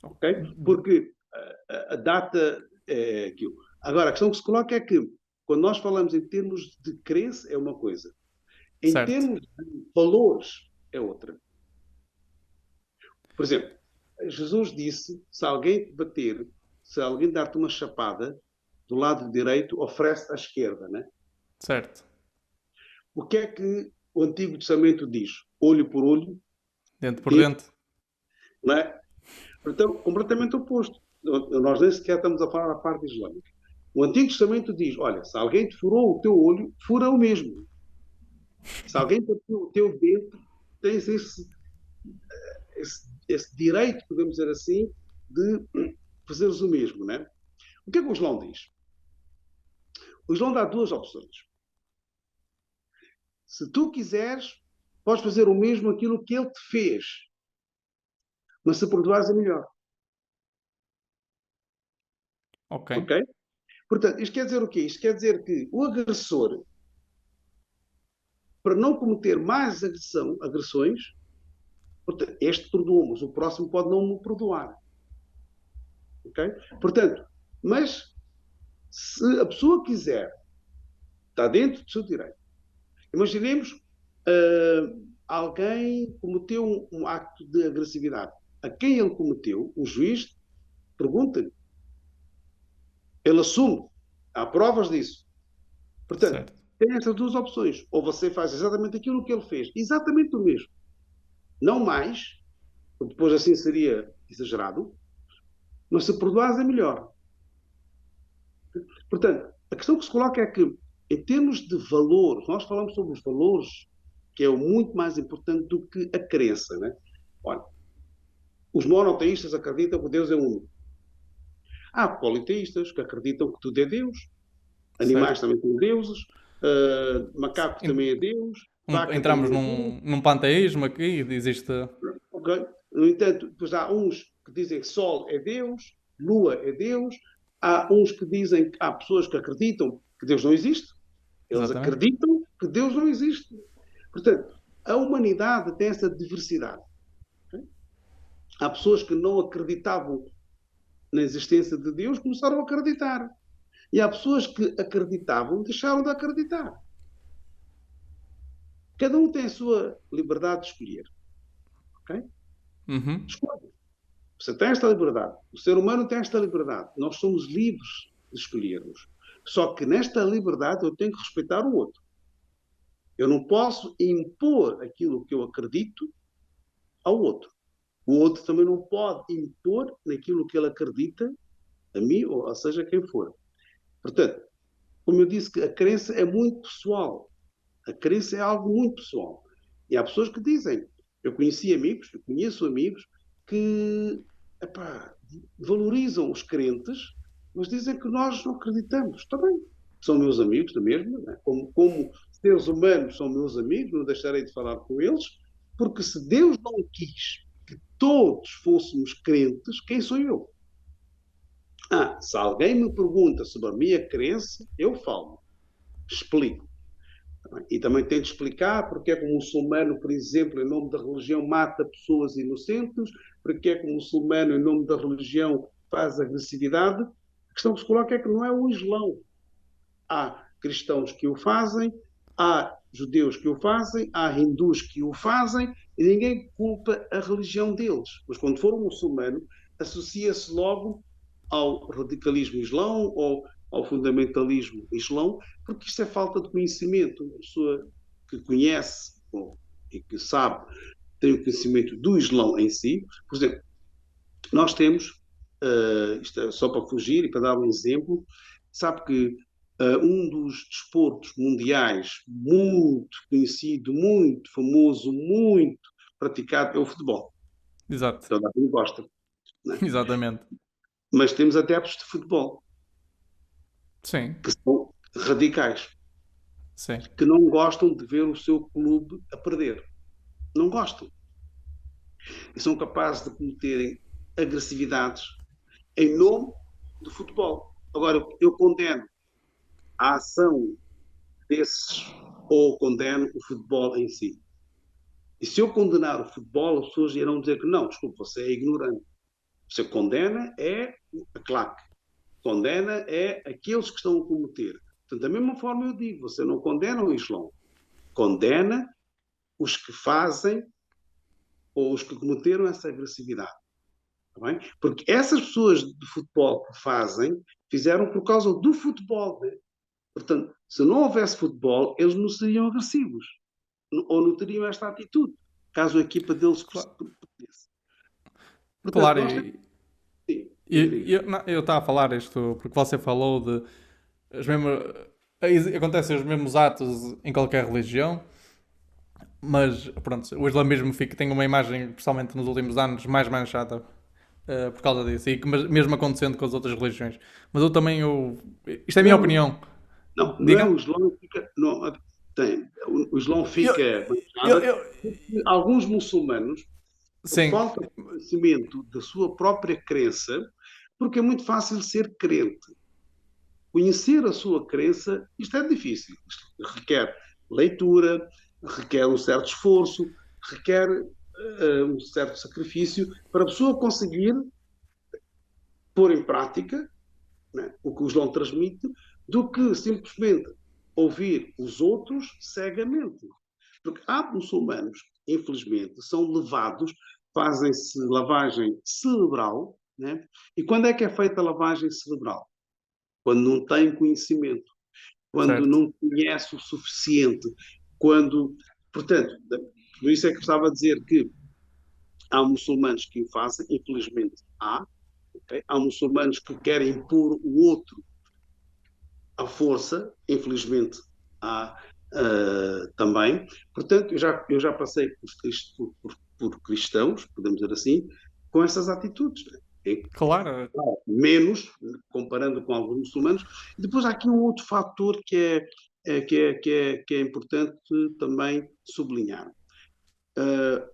B: Ok? Porque a data é aquilo. Agora, a questão que se coloca é que, quando nós falamos em termos de crença, é uma coisa. Em
A: Certo.
B: termos de valores, é outra. Por exemplo, Jesus disse: se alguém te bater, se alguém dar-te uma chapada do lado direito, oferece à esquerda, né?
A: Certo.
B: O que é que o Antigo Testamento diz? Olho por olho,
A: Dente por
B: dedo,
A: dente.
B: não é? Então, completamente oposto. Nós nem sequer estamos a falar da parte islâmica. O Antigo Testamento diz: olha, se alguém te furou o teu olho, fura o mesmo. Se alguém te bateu o teu dente, tens esse direito, podemos dizer assim, de fazeres o mesmo, né? O que é que o Islão diz? O Islão dá duas opções. Se tu quiseres, podes fazer o mesmo aquilo que ele te fez, mas se perdoares é melhor.
A: Ok.
B: Ok? Portanto, isto quer dizer o quê? Isto quer dizer que o agressor, para não cometer mais agressões, portanto, este perdoa, mas o próximo pode não me perdoar. Ok? Portanto, mas se a pessoa quiser, está dentro do seu direito. Imaginemos alguém cometeu um acto de agressividade. A quem ele cometeu, o juiz pergunta-lhe. Ele assume. Há provas disso. Portanto,
A: Certo.
B: tem essas duas opções. Ou você faz exatamente aquilo que ele fez, exatamente o mesmo. Não mais, porque depois assim seria exagerado, mas se perdoares é melhor. Portanto, a questão que se coloca é que, em termos de valores, nós falamos sobre os valores, que é o muito mais importante do que a crença. Né? Olha, os monoteístas acreditam que Deus é único. Há politeístas que acreditam que tudo é Deus, animais
A: Certo.
B: também são deuses, macacos também é Deus, vaca
A: Entramos
B: também é Deus.
A: num panteísmo aqui, existe.
B: Okay? No entanto, depois há uns que dizem que Sol é Deus, Lua é Deus, há uns que dizem que há pessoas que acreditam que Deus não existe, eles
A: Exatamente.
B: acreditam que Deus não existe. Portanto, a humanidade tem essa diversidade. Okay? Há pessoas que não acreditavam na existência de Deus, começaram a acreditar. E há pessoas que acreditavam, deixaram de acreditar. Cada um tem a sua liberdade de escolher. Okay?
A: Uhum.
B: Escolha. Você tem esta liberdade. O ser humano tem esta liberdade. Nós somos livres de escolhermos. Só que nesta liberdade eu tenho que respeitar o outro. Eu não posso impor aquilo que eu acredito ao outro. O outro também não pode impor naquilo que ele acredita a mim, ou seja, quem for. Portanto, como eu disse, que a crença é muito pessoal. A crença é algo muito pessoal. E há pessoas que dizem, eu conheço amigos que epá, valorizam os crentes, mas dizem que nós não acreditamos. Também são meus amigos, da mesma, né? Como seres humanos são meus amigos, não deixarei de falar com eles, porque se Deus não quis que todos fôssemos crentes, quem sou eu? Se alguém me pergunta sobre a minha crença, eu falo, explico. E também tento explicar porque é que o muçulmano, por exemplo, em nome da religião, mata pessoas inocentes, porque é que o muçulmano, em nome da religião, faz agressividade. A questão que se coloca é que não é o Islão. Há cristãos que o fazem, há judeus que o fazem, há hindus que o fazem, e ninguém culpa a religião deles. Mas quando for um muçulmano, associa-se logo ao radicalismo islão ou ao fundamentalismo islão, porque isto é falta de conhecimento. A pessoa que conhece e que sabe, tem o conhecimento do islão em si. Por exemplo, nós temos, isto é só para fugir e para dar um exemplo, sabe que um dos desportos mundiais muito conhecido, muito famoso, muito praticado é o futebol.
A: Exato.
B: Toda a gente gosta, né?
A: Exatamente.
B: Mas temos adeptos de futebol
A: Sim,
B: que são radicais,
A: sim.
B: que não gostam de ver o seu clube a perder. Não gostam. E são capazes de cometerem agressividades em nome do futebol. Agora, eu condeno a ação desses ou condeno o futebol em si. E se eu condenar o futebol, as pessoas irão dizer que não, desculpa, você é ignorante. Você condena é a claque, condena é aqueles que estão a cometer. Portanto, da mesma forma eu digo, você não condena o Islão, condena os que fazem ou os que cometeram essa agressividade. Tá bem? Porque essas pessoas de futebol que fazem, fizeram por causa do futebol. Né? Portanto, se não houvesse futebol, eles não seriam agressivos ou não teriam esta atitude, caso a equipa deles
A: Claro,
B: perdesse. Portanto,
A: claro,
B: nós temos. Sim, diga,
A: e
B: diga.
A: eu estava a falar isto porque você falou de as mesmas, acontecem os mesmos atos em qualquer religião, mas pronto, o islamismo fica, tem uma imagem, principalmente nos últimos anos, mais manchada por causa disso, e que mesmo acontecendo com as outras religiões. Mas eu também, isto é a minha
B: Não,
A: opinião.
B: não é
A: Diga?
B: o Islão que fica. Não, tem, o Islão
A: Eu,
B: fica
A: eu,
B: manchada
A: eu,
B: porque alguns muçulmanos, por
A: sim,
B: falta de conhecimento da sua própria crença, porque é muito fácil ser crente. Conhecer a sua crença, isto é difícil. Isto requer leitura, requer um certo esforço, requer um certo sacrifício para a pessoa conseguir pôr em prática, né, o que o Islão transmite, do que simplesmente ouvir os outros cegamente. Porque há muçulmanos, infelizmente, são levados, fazem-se lavagem cerebral, né? E quando é que é feita a lavagem cerebral? Quando não tem conhecimento, quando
A: certo.
B: não conhece o suficiente, quando. Portanto, por isso é que estava a dizer que há muçulmanos que o fazem, infelizmente há, okay? Há muçulmanos que querem impor o outro à força, infelizmente há também. Portanto, eu já passei por cristãos, podemos dizer assim, com essas atitudes. Né?
A: Claro,
B: Menos, comparando com alguns muçulmanos. E depois há aqui um outro fator que é importante também sublinhar. Uh,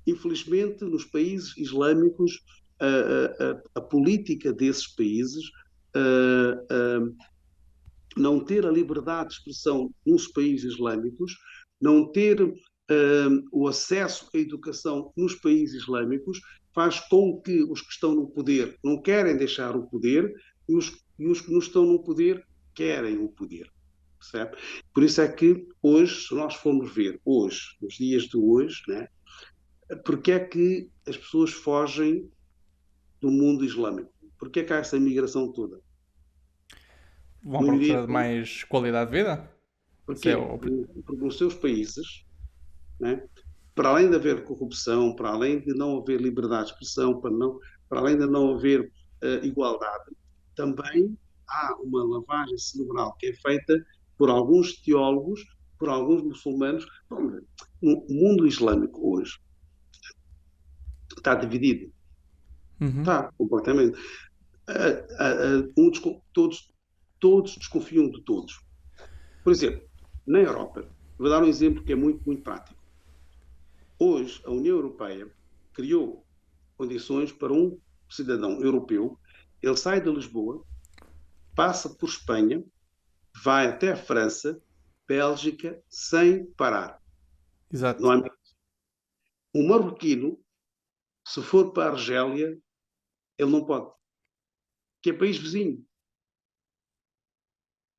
B: Infelizmente, nos países islâmicos, a política desses países, não ter a liberdade de expressão nos países islâmicos, não ter o acesso à educação nos países islâmicos, faz com que os que estão no poder não querem deixar o poder e os que não estão no poder querem o poder. Percebe? Por isso é que hoje, se nós formos ver hoje, nos dias de hoje, né, porque é que as pessoas fogem do mundo islâmico? Porque é que há essa migração toda? A
A: vão
B: maioria,
A: procurar de mais qualidade de vida. Isso é
B: porquê?
A: o...
B: Porque nos seus países, né, para além de haver corrupção, para além de não haver liberdade de expressão, para além de não haver igualdade, também há uma lavagem cerebral que é feita por alguns teólogos, por alguns muçulmanos. Bom, o mundo islâmico hoje está dividido,
A: Uhum.
B: está completamente. Todos desconfiam de todos. Por exemplo, na Europa, vou dar um exemplo que é muito, muito prático. Hoje, a União Europeia criou condições para um cidadão europeu, ele sai de Lisboa, passa por Espanha, vai até a França, Bélgica, sem parar. Não
A: Exato.
B: há... Um marroquino, se for para a Argélia, ele não pode, que é país vizinho.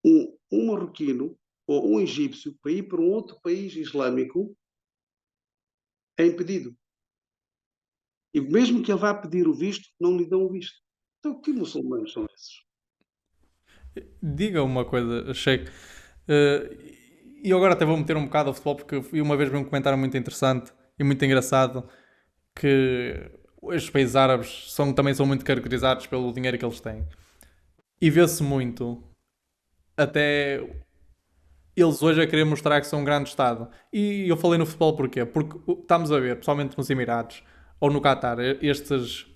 B: Um marroquino ou um egípcio para ir para um outro país islâmico é impedido. E mesmo que ele vá pedir o visto, não lhe dão o visto. Então, que muçulmanos são esses?
A: Diga uma coisa, Sheik. E eu agora até vou meter um bocado ao futebol porque vi uma vez vi um comentário muito interessante e muito engraçado que os países árabes também são muito caracterizados pelo dinheiro que eles têm. E vê-se muito, até eles hoje a querer mostrar que são um grande Estado. E eu falei no futebol porquê? Porque estamos a ver, principalmente nos Emirados ou no Qatar, estes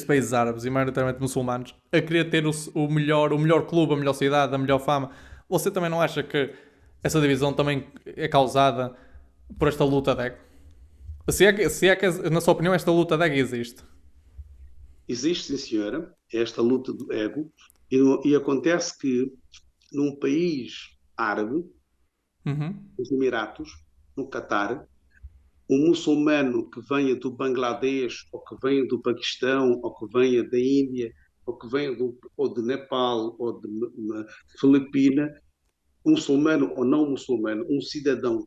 A: países árabes e maioritariamente muçulmanos, a querer ter o melhor clube, a melhor cidade, a melhor fama. Você também não acha que essa divisão também é causada por esta luta de ego? Se é que, na sua opinião, esta luta de ego existe?
B: Existe, sim, senhora, esta luta do ego, e acontece que num país árabe,
A: Uhum.
B: nos Emiratos, no Catar, um muçulmano que venha do Bangladesh, ou que venha do Paquistão, ou que venha da Índia, ou que venha ou de Nepal, ou de Filipina, muçulmano ou não muçulmano, um cidadão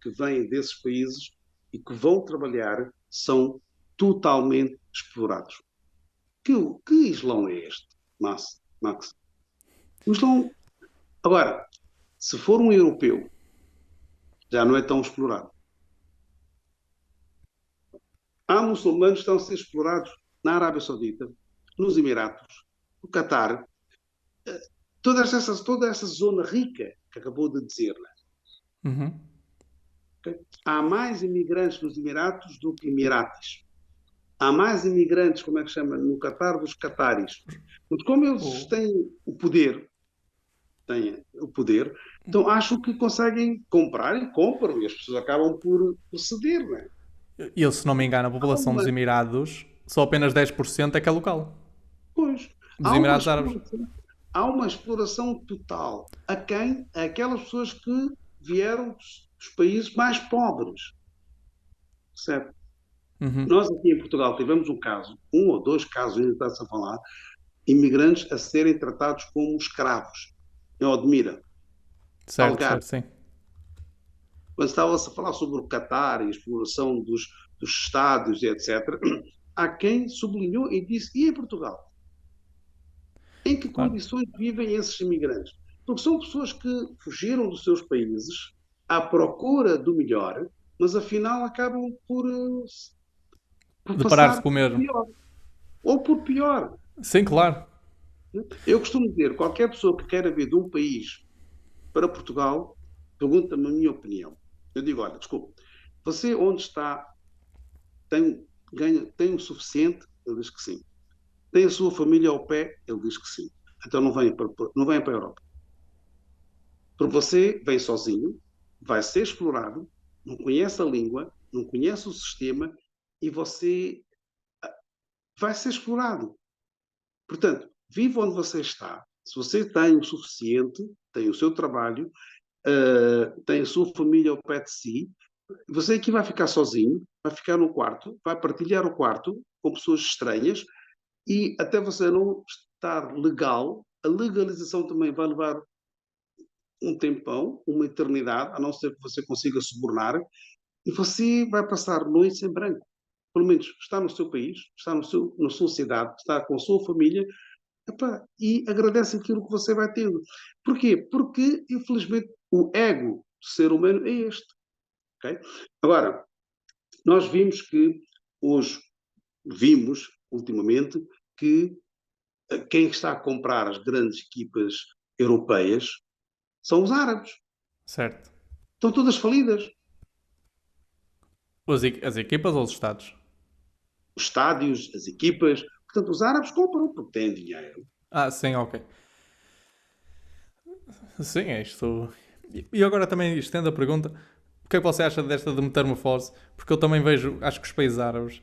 B: que vem desses países e que vão trabalhar são totalmente explorados. Que Islão é este, Max? O Islão, agora, se for um europeu, já não é tão explorado. Há muçulmanos que estão a ser explorados na Arábia Saudita, nos Emiratos, no Catar, toda essa zona rica que acabou de dizer. Né?
A: Uhum.
B: Okay? Há mais imigrantes nos Emiratos do que emiratis. Há mais imigrantes, como é que chama, no Catar, dos cataris. Mas como eles
A: O-
B: têm o poder, então acham que conseguem comprar e compram, e as pessoas acabam por ceder, não é?
A: Eu, se não me engano, a
B: Há
A: população dos
B: uma,
A: Emirados, só apenas 10% é que é local.
B: pois,
A: Dos
B: há uma
A: Emirados Árabes.
B: exploração, há uma exploração total a quem? A aquelas pessoas que vieram dos países mais pobres, certo?
A: Uhum.
B: Nós aqui em Portugal tivemos um caso, um ou dois casos, ainda está-se a falar, imigrantes a serem tratados como escravos. Em Odmira,
A: Certo,
B: Algarve.
A: certo, sim.
B: Quando estava-se a falar sobre o Qatar e a exploração dos estádios e etc., há quem sublinhou e disse: e em Portugal? Em que
A: Claro.
B: condições vivem esses imigrantes? Porque são pessoas que fugiram dos seus países à procura do melhor, mas afinal acabam por
A: De parar-se
B: passar
A: com o
B: por
A: mesmo.
B: pior. Ou por pior.
A: Sim, claro.
B: Eu costumo dizer: qualquer pessoa que queira vir de um país para Portugal, pergunta-me a minha opinião. Eu digo: olha, desculpe, você onde está tem o suficiente? Ele diz que sim. Tem a sua família ao pé? Ele diz que sim. Então não venha para a Europa. Porque você vem sozinho, vai ser explorado, não conhece a língua, não conhece o sistema e você vai ser explorado. Portanto, viva onde você está. Se você tem o suficiente, tem o seu trabalho, tem a sua família ao pé de si, você aqui vai ficar sozinho, vai ficar no quarto, vai partilhar o quarto com pessoas estranhas e até você não estar legal, a legalização também vai levar um tempão, uma eternidade, a não ser que você consiga subornar, e você vai passar noites em branco. Pelo menos está no seu país, está na sua cidade, está com a sua família, epá, e agradece aquilo que você vai tendo. Porquê? Porque, infelizmente, o ego do ser humano é este. Okay? Agora, nós vimos ultimamente que quem está a comprar as grandes equipas europeias são os árabes.
A: Certo.
B: Estão todas falidas.
A: As equipas ou os Estados?
B: Os estádios, as equipas. Portanto, os árabes compram porque têm dinheiro.
A: Ah, sim, ok. Sim, é isto. E agora também estendo a pergunta: o que é que você acha desta de metamorfose? Porque eu também vejo, acho que os países árabes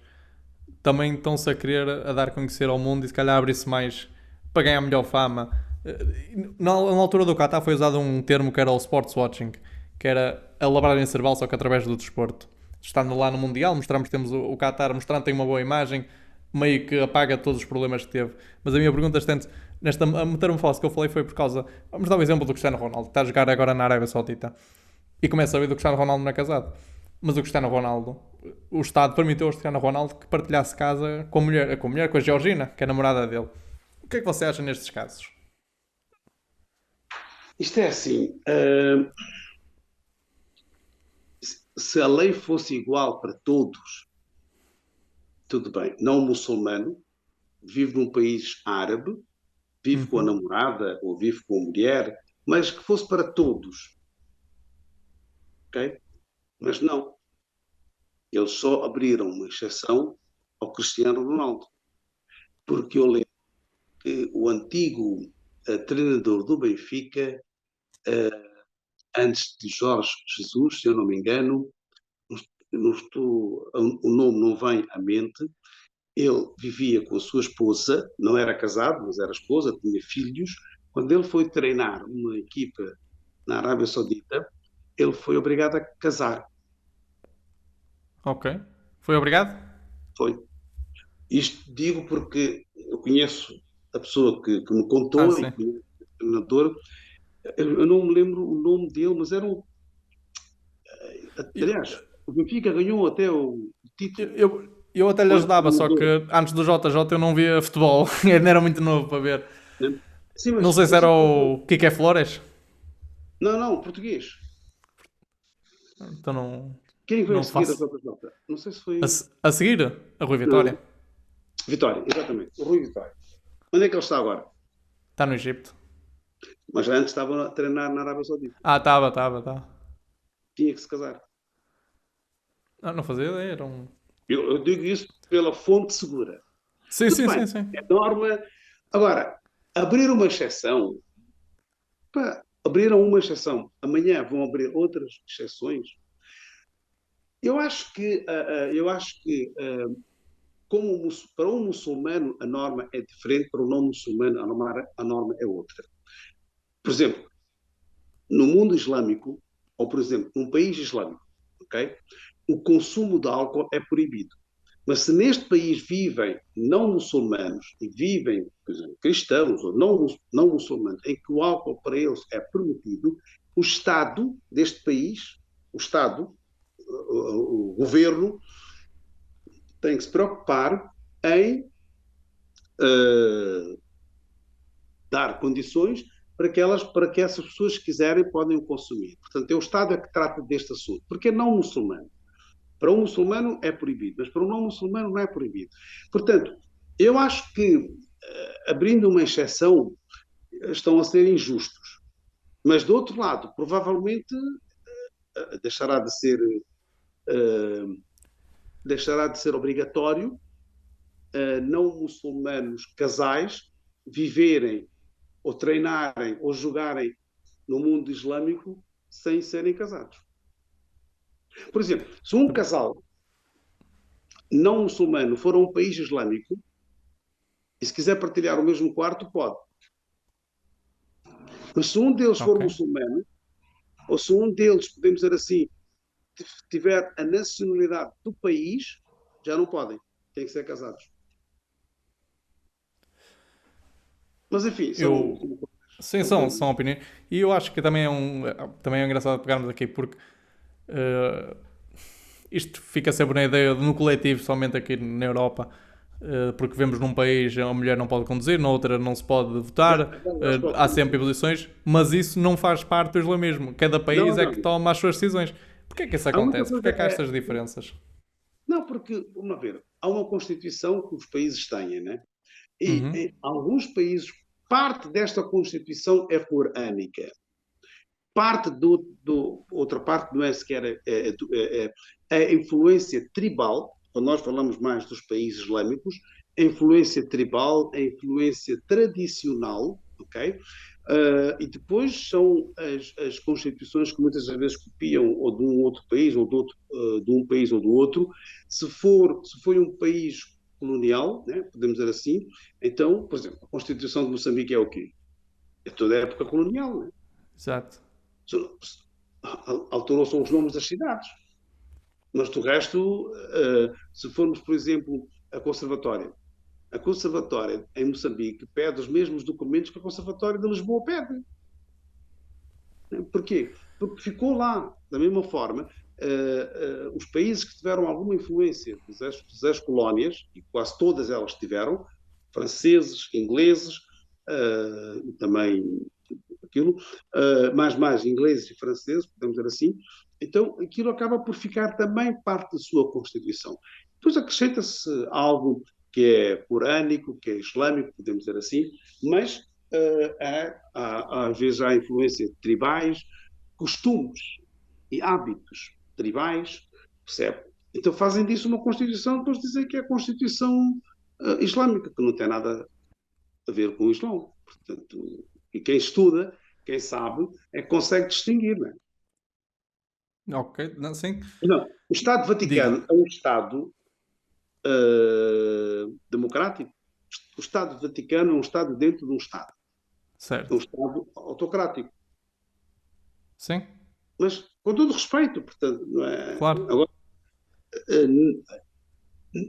A: também estão-se a querer a dar a conhecer ao mundo e se calhar abrir-se mais para ganhar melhor fama. Na altura do Qatar foi usado um termo que era o sports watching, que era a lavagem cerebral, só que através do desporto. Estando lá no Mundial, mostramos que temos o Qatar, mostrando que tem uma boa imagem, meio que apaga todos os problemas que teve. Mas a minha pergunta estante, nesta metamorfose que eu falei foi por causa. Vamos dar o exemplo do Cristiano Ronaldo, que está a jogar agora na Arábia Saudita e começa a ver do Cristiano Ronaldo não é casado. Mas o Cristiano Ronaldo, o Estado permitiu ao Cristiano Ronaldo que partilhasse casa com a Georgina, que é a namorada dele. O que é que você acha nestes casos?
B: Isto é assim, se a lei fosse igual para todos, tudo bem. Não muçulmano, vive num país árabe, vive com a
A: Uhum.
B: namorada ou vive com a mulher, mas que fosse para todos, ok? Mas não. Eles só abriram uma exceção ao Cristiano Ronaldo, porque eu lembro que o antigo treinador do Benfica, eh, antes de Jorge Jesus, se eu não me engano, não estou, o nome não vem à mente, ele vivia com a sua esposa, não era casado, mas era esposa, tinha filhos. Quando ele foi treinar uma equipa na Arábia Saudita, ele foi obrigado a casar.
A: Ok. Foi obrigado?
B: Foi. Isto digo porque eu conheço a pessoa que me
A: Ah,
B: contou e
A: sim.
B: conheço o treinador. Eu não me lembro o nome dele, mas era um.
A: Eu,
B: Aliás, o Benfica ganhou até o
A: eu,
B: título
A: eu até lhe
B: com esse
A: ajudava, só que
B: treinador.
A: antes do JJ eu não via futebol. Ainda era muito novo para ver.
B: Né? Sim,
A: Não sei se
B: mas
A: era o Kike Flores.
B: não, não, português.
A: Então não,
B: Quem veio a
A: não
B: seguir a
A: faço.
B: JJ? Não sei se foi.
A: A seguir, a Rui Vitória.
B: Não, Vitória, exatamente. O Rui Vitória. Onde é que ele está agora?
A: Está no Egito.
B: Mas antes estava a treinar na Arábia Saudita.
A: Ah, estava.
B: Tinha que se casar.
A: Ah, não fazia ideia, era um...
B: Eu digo isso pela fonte segura.
A: Sim,
B: Tudo
A: sim,
B: bem,
A: sim, sim.
B: é norma. Agora, abrir uma exceção, pá, abriram uma exceção, amanhã vão abrir outras exceções. Eu acho que como para um muçulmano a norma é diferente, para um não muçulmano a norma é outra. Por exemplo, no mundo islâmico, ou por exemplo, num país islâmico, ok? O consumo de álcool é proibido. Mas se neste país vivem não muçulmanos e vivem, por exemplo, cristãos ou não muçulmanos, em que o álcool para eles é permitido, o Estado deste país, o Estado, o governo, tem que se preocupar em uh, dar condições para que essas pessoas que quiserem podem o consumir. Portanto, é o Estado que trata deste assunto, porque é não muçulmano. Para um muçulmano é proibido, mas para um não muçulmano não é proibido. Portanto, eu acho que, abrindo uma exceção, estão a ser injustos. Mas, do outro lado, provavelmente deixará de ser, uh, deixará de ser obrigatório não muçulmanos casais viverem ou treinarem ou jogarem no mundo islâmico sem serem casados. Por exemplo, se um casal não muçulmano for a um país islâmico e se quiser partilhar o mesmo quarto, pode. Mas se um deles for
A: Ok.
B: muçulmano, ou se um deles, podemos dizer assim, tiver a nacionalidade do país, já não podem. Têm que ser casados. Mas enfim,
A: Eu... Sim,
B: são coisas.
A: são opiniões. E eu acho que também é engraçado pegarmos aqui porque eh, isto fica sempre na ideia de no coletivo, somente aqui na Europa, porque vemos num país a mulher não pode conduzir, na outra não se pode
B: Já,
A: votar,
B: já se pode
A: há sempre
B: conduzir.
A: imposições, mas isso não faz parte do islamismo. Cada
B: Não,
A: país é
B: não.
A: que toma as suas decisões. Porquê é que isso
B: Há muita
A: acontece? Porquê
B: coisa.
A: é que há estas diferenças?
B: Não, porque, vamos ver, há uma Constituição que os países têm, né? E
A: Uhum.
B: em alguns países, parte desta Constituição é corânica. Outra parte não é sequer a influência tribal, quando nós falamos mais dos países islâmicos, a influência tribal, a influência tradicional, ok? E depois são as constituições que muitas vezes copiam ou de um outro país ou de um país ou do outro. Se foi um país colonial, né, podemos dizer assim, então, por exemplo, a Constituição de Moçambique é o quê? É toda a época colonial, né?
A: Exato.
B: Alterou-se os nomes das cidades. Mas do resto, se formos, por exemplo, a Conservatória em Moçambique pede os mesmos documentos que a Conservatória de Lisboa pede. Porquê? Porque ficou lá, da mesma forma. os países que tiveram alguma influência dos ex-colónias, e quase todas elas tiveram, franceses, ingleses, e também aquilo, mais ingleses e franceses, podemos dizer assim, então aquilo acaba por ficar também parte da sua Constituição. Depois acrescenta-se algo que é corânico, que é islâmico, podemos dizer assim, mas às vezes há influência de tribais, costumes e hábitos tribais, percebe? Então fazem disso uma Constituição, depois dizem que é a Constituição islâmica, que não tem nada a ver com o Islão. Portanto, e quem estuda, quem sabe, é que consegue distinguir, não é?
A: Ok, não, sim.
B: Não, o Estado
A: Diga.
B: Vaticano é um Estado democrático. O Estado Vaticano é um Estado dentro de um Estado. É um
A: Certo.
B: Estado autocrático.
A: Sim,
B: Mas com todo respeito, portanto, não é?
A: claro.
B: Agora,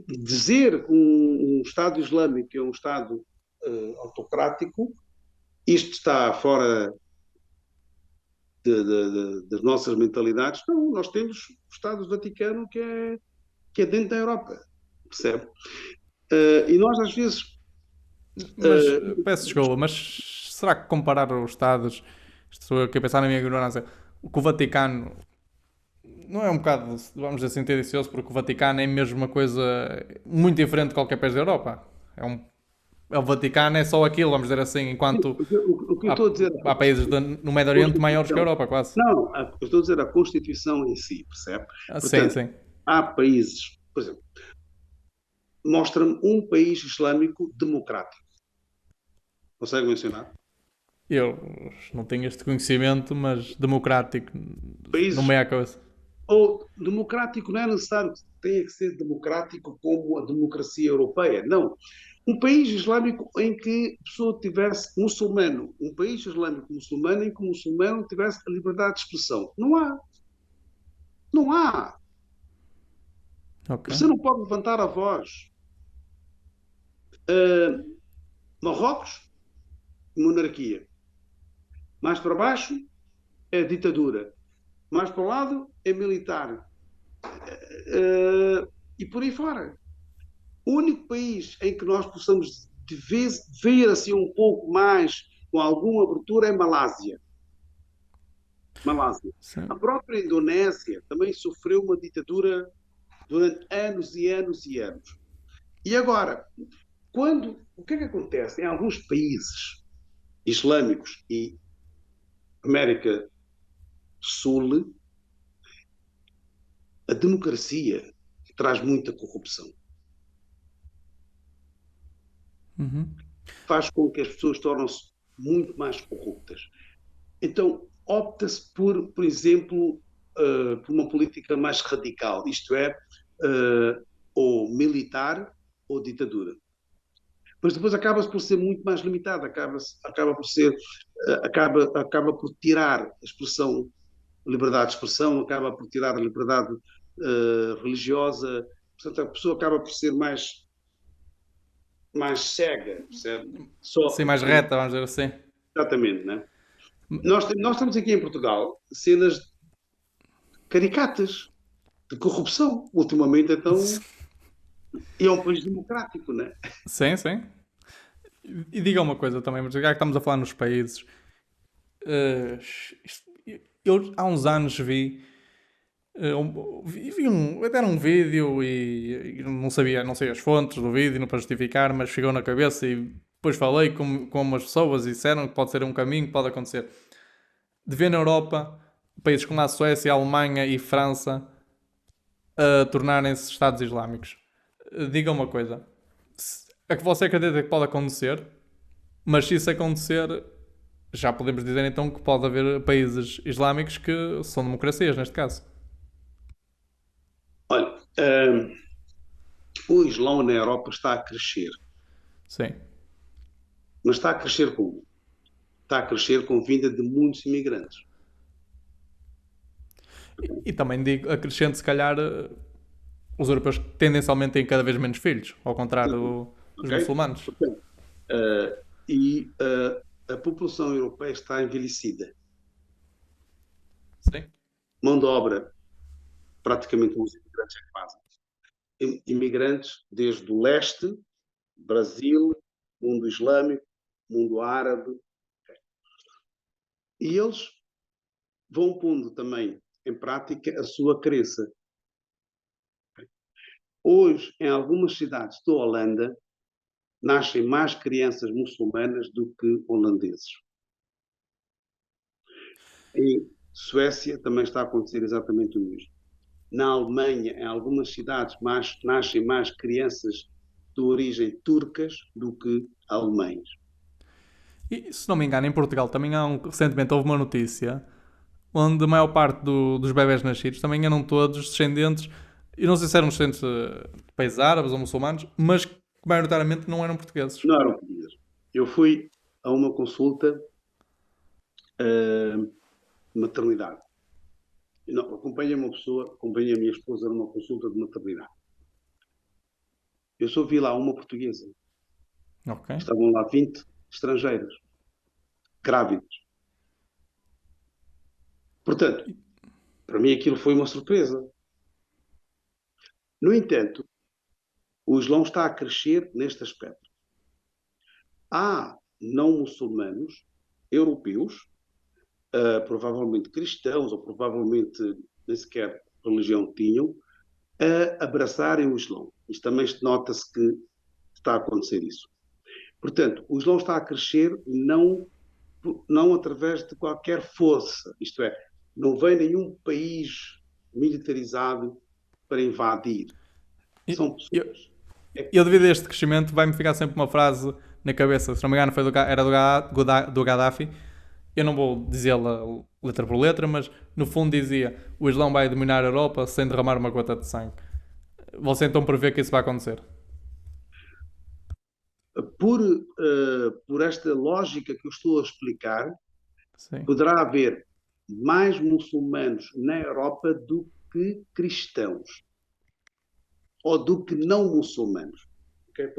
B: dizer que um Estado Islâmico é um Estado autocrático, isto está fora das nossas mentalidades. Não, nós temos o Estado do Vaticano que é dentro da Europa, percebe? E nós às vezes
A: Mas peço desculpa, mas será que comparar os Estados, estou aqui a pensar na minha ignorância, com o Vaticano não é um bocado, vamos dizer assim, tendencioso, porque o Vaticano é mesmo uma coisa muito diferente de qualquer país da Europa. É um, é o Vaticano é só aquilo, vamos dizer assim, enquanto
B: o que eu
A: há,
B: estou a dizer,
A: há países no Médio
B: a
A: Oriente maiores que a
B: Constituição,
A: Europa, quase.
B: não, eu estou a dizer a Constituição em si, percebe?
A: Sim,
B: Portanto,
A: sim.
B: há países, por exemplo, mostra-me um país islâmico democrático. Consegue mencionar?
A: Eu não tenho este conhecimento, mas democrático não me
B: Países
A: é a cabeça.
B: ou democrático não é necessário que tenha que ser democrático como a democracia europeia, não. Um país islâmico em que a pessoa tivesse muçulmano, um país islâmico muçulmano em que o muçulmano tivesse a liberdade de expressão. Não há, não há.
A: Ok.
B: Você não pode levantar a voz. Marrocos, monarquia. Mais para baixo é ditadura. Mais para o lado é militar. E por aí fora. O único país em que nós possamos de vez ver assim um pouco mais com alguma abertura é Malásia. Malásia. A
A: Sim.
B: própria Indonésia também sofreu uma ditadura durante anos e anos e anos. E agora, o que é que acontece em alguns países islâmicos e América do Sul, a democracia traz muita corrupção.
A: Uhum.
B: Faz com que as pessoas tornem-se muito mais corruptas. Então, opta-se por exemplo, por uma política mais radical, isto é, ou militar ou ditadura. Mas depois acaba-se por ser muito mais limitado, acaba por ser, acaba por tirar a expressão, liberdade de expressão, acaba por tirar a liberdade religiosa, portanto a pessoa acaba por ser mais cega, percebe?
A: Sim,
B: Só,
A: mais reta, vamos dizer assim.
B: exatamente, né? Nós temos aqui em Portugal cenas caricatas de corrupção, ultimamente, então, e é um país democrático, né?
A: Sim, sim. E diga uma coisa também, mas já que estamos a falar nos países, eh, eu há uns anos vi até era um vídeo e não sabia, não sei as fontes do vídeo, não para justificar, mas ficou na cabeça e depois falei com umas pessoas e disseram que pode ser um caminho que pode acontecer. De ver na Europa, países como a Suécia, a Alemanha e França a tornarem-se Estados Islâmicos. Diga uma coisa, é que você acredita que pode acontecer, mas se isso acontecer, já podemos dizer então que pode haver países islâmicos que são democracias, neste caso.
B: Olha, o Islão na Europa está a crescer,
A: Sim.
B: mas está a crescer como? Está a crescer com a vinda de muitos imigrantes.
A: E também digo, acrescento se calhar os europeus tendencialmente têm cada vez menos filhos, ao contrário dos
B: Ok?
A: muçulmanos.
B: Portanto, a população europeia está envelhecida.
A: Sim.
B: Mão de obra praticamente os imigrantes é que fazem. Imigrantes desde o leste, Brasil, mundo islâmico, mundo árabe, e eles vão pondo também em prática a sua crença. Hoje, em algumas cidades da Holanda, nascem mais crianças muçulmanas do que holandeses. Em Suécia também está a acontecer exatamente o mesmo. Na Alemanha, em algumas cidades, nascem mais crianças de origem turcas do que alemães.
A: E se não me engano, em Portugal também recentemente houve uma notícia onde a maior parte dos bebés nascidos também eram todos descendentes, e não sei se eram descendentes de países árabes ou muçulmanos, mas que maioritariamente não eram portugueses.
B: Não eram portugueses. Eu fui a uma consulta maternidade. Não, acompanhei uma pessoa, acompanhei a minha esposa numa consulta de maternidade. Eu só vi lá uma portuguesa.
A: Ok.
B: Estavam lá 20 estrangeiras, grávidas. Portanto, para mim aquilo foi uma surpresa. No entanto, o Islão está a crescer neste aspecto. Há não muçulmanos, europeus, provavelmente cristãos, ou provavelmente nem sequer religião tinham, a abraçarem o Islão. Isto também nota-se que está a acontecer isso. Portanto, o Islão está a crescer não através de qualquer força, isto é, não vem nenhum país militarizado para invadir. São
A: Eu,
B: pessoas.
A: eu, devido a este crescimento, vai-me ficar sempre uma frase na cabeça, se não me engano, era do Gaddafi. Eu não vou dizê-la letra por letra, mas no fundo dizia: o Islão vai dominar a Europa sem derramar uma gota de sangue. Você então prevê que isso vai acontecer?
B: Por esta lógica que eu estou a explicar,
A: Sim.
B: poderá haver mais muçulmanos na Europa do que cristãos, ou do que não muçulmanos. Okay?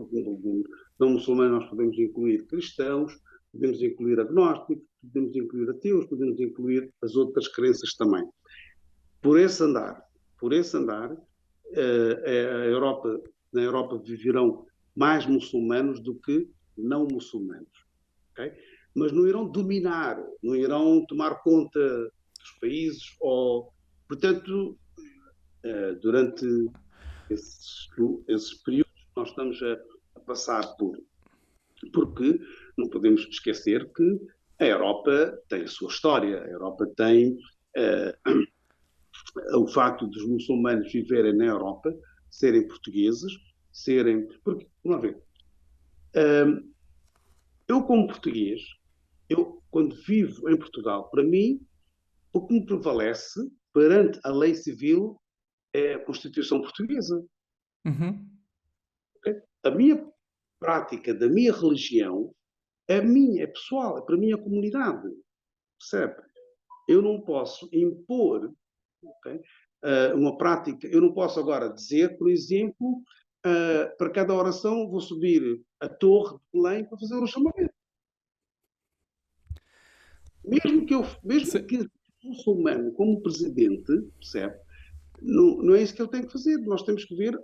B: Não muçulmanos nós podemos incluir cristãos, podemos incluir agnósticos, podemos incluir ateus, podemos incluir as outras crenças também. Por esse andar, na Europa viverão mais muçulmanos do que não muçulmanos. Okay? Mas não irão dominar, não irão tomar conta dos países, portanto, durante esses períodos que nós estamos a passar porque não podemos esquecer que a Europa tem a sua história, a Europa tem o facto dos muçulmanos viverem na Europa, serem portugueses, porque, vamos ver, eu como português, quando vivo em Portugal, para mim, o que me prevalece perante a lei civil é a Constituição Portuguesa.
A: Uhum.
B: Okay? A minha prática da minha religião é minha, é pessoal, é para a minha comunidade. Percebe? Eu não posso impor, okay, uma prática. Eu não posso agora dizer, por exemplo, para cada oração vou subir a torre de Belém para fazer o chamamento. Mesmo
A: Sim.
B: que o muçulmano, como presidente, percebe? Não é isso que ele tem que fazer. Nós temos que ver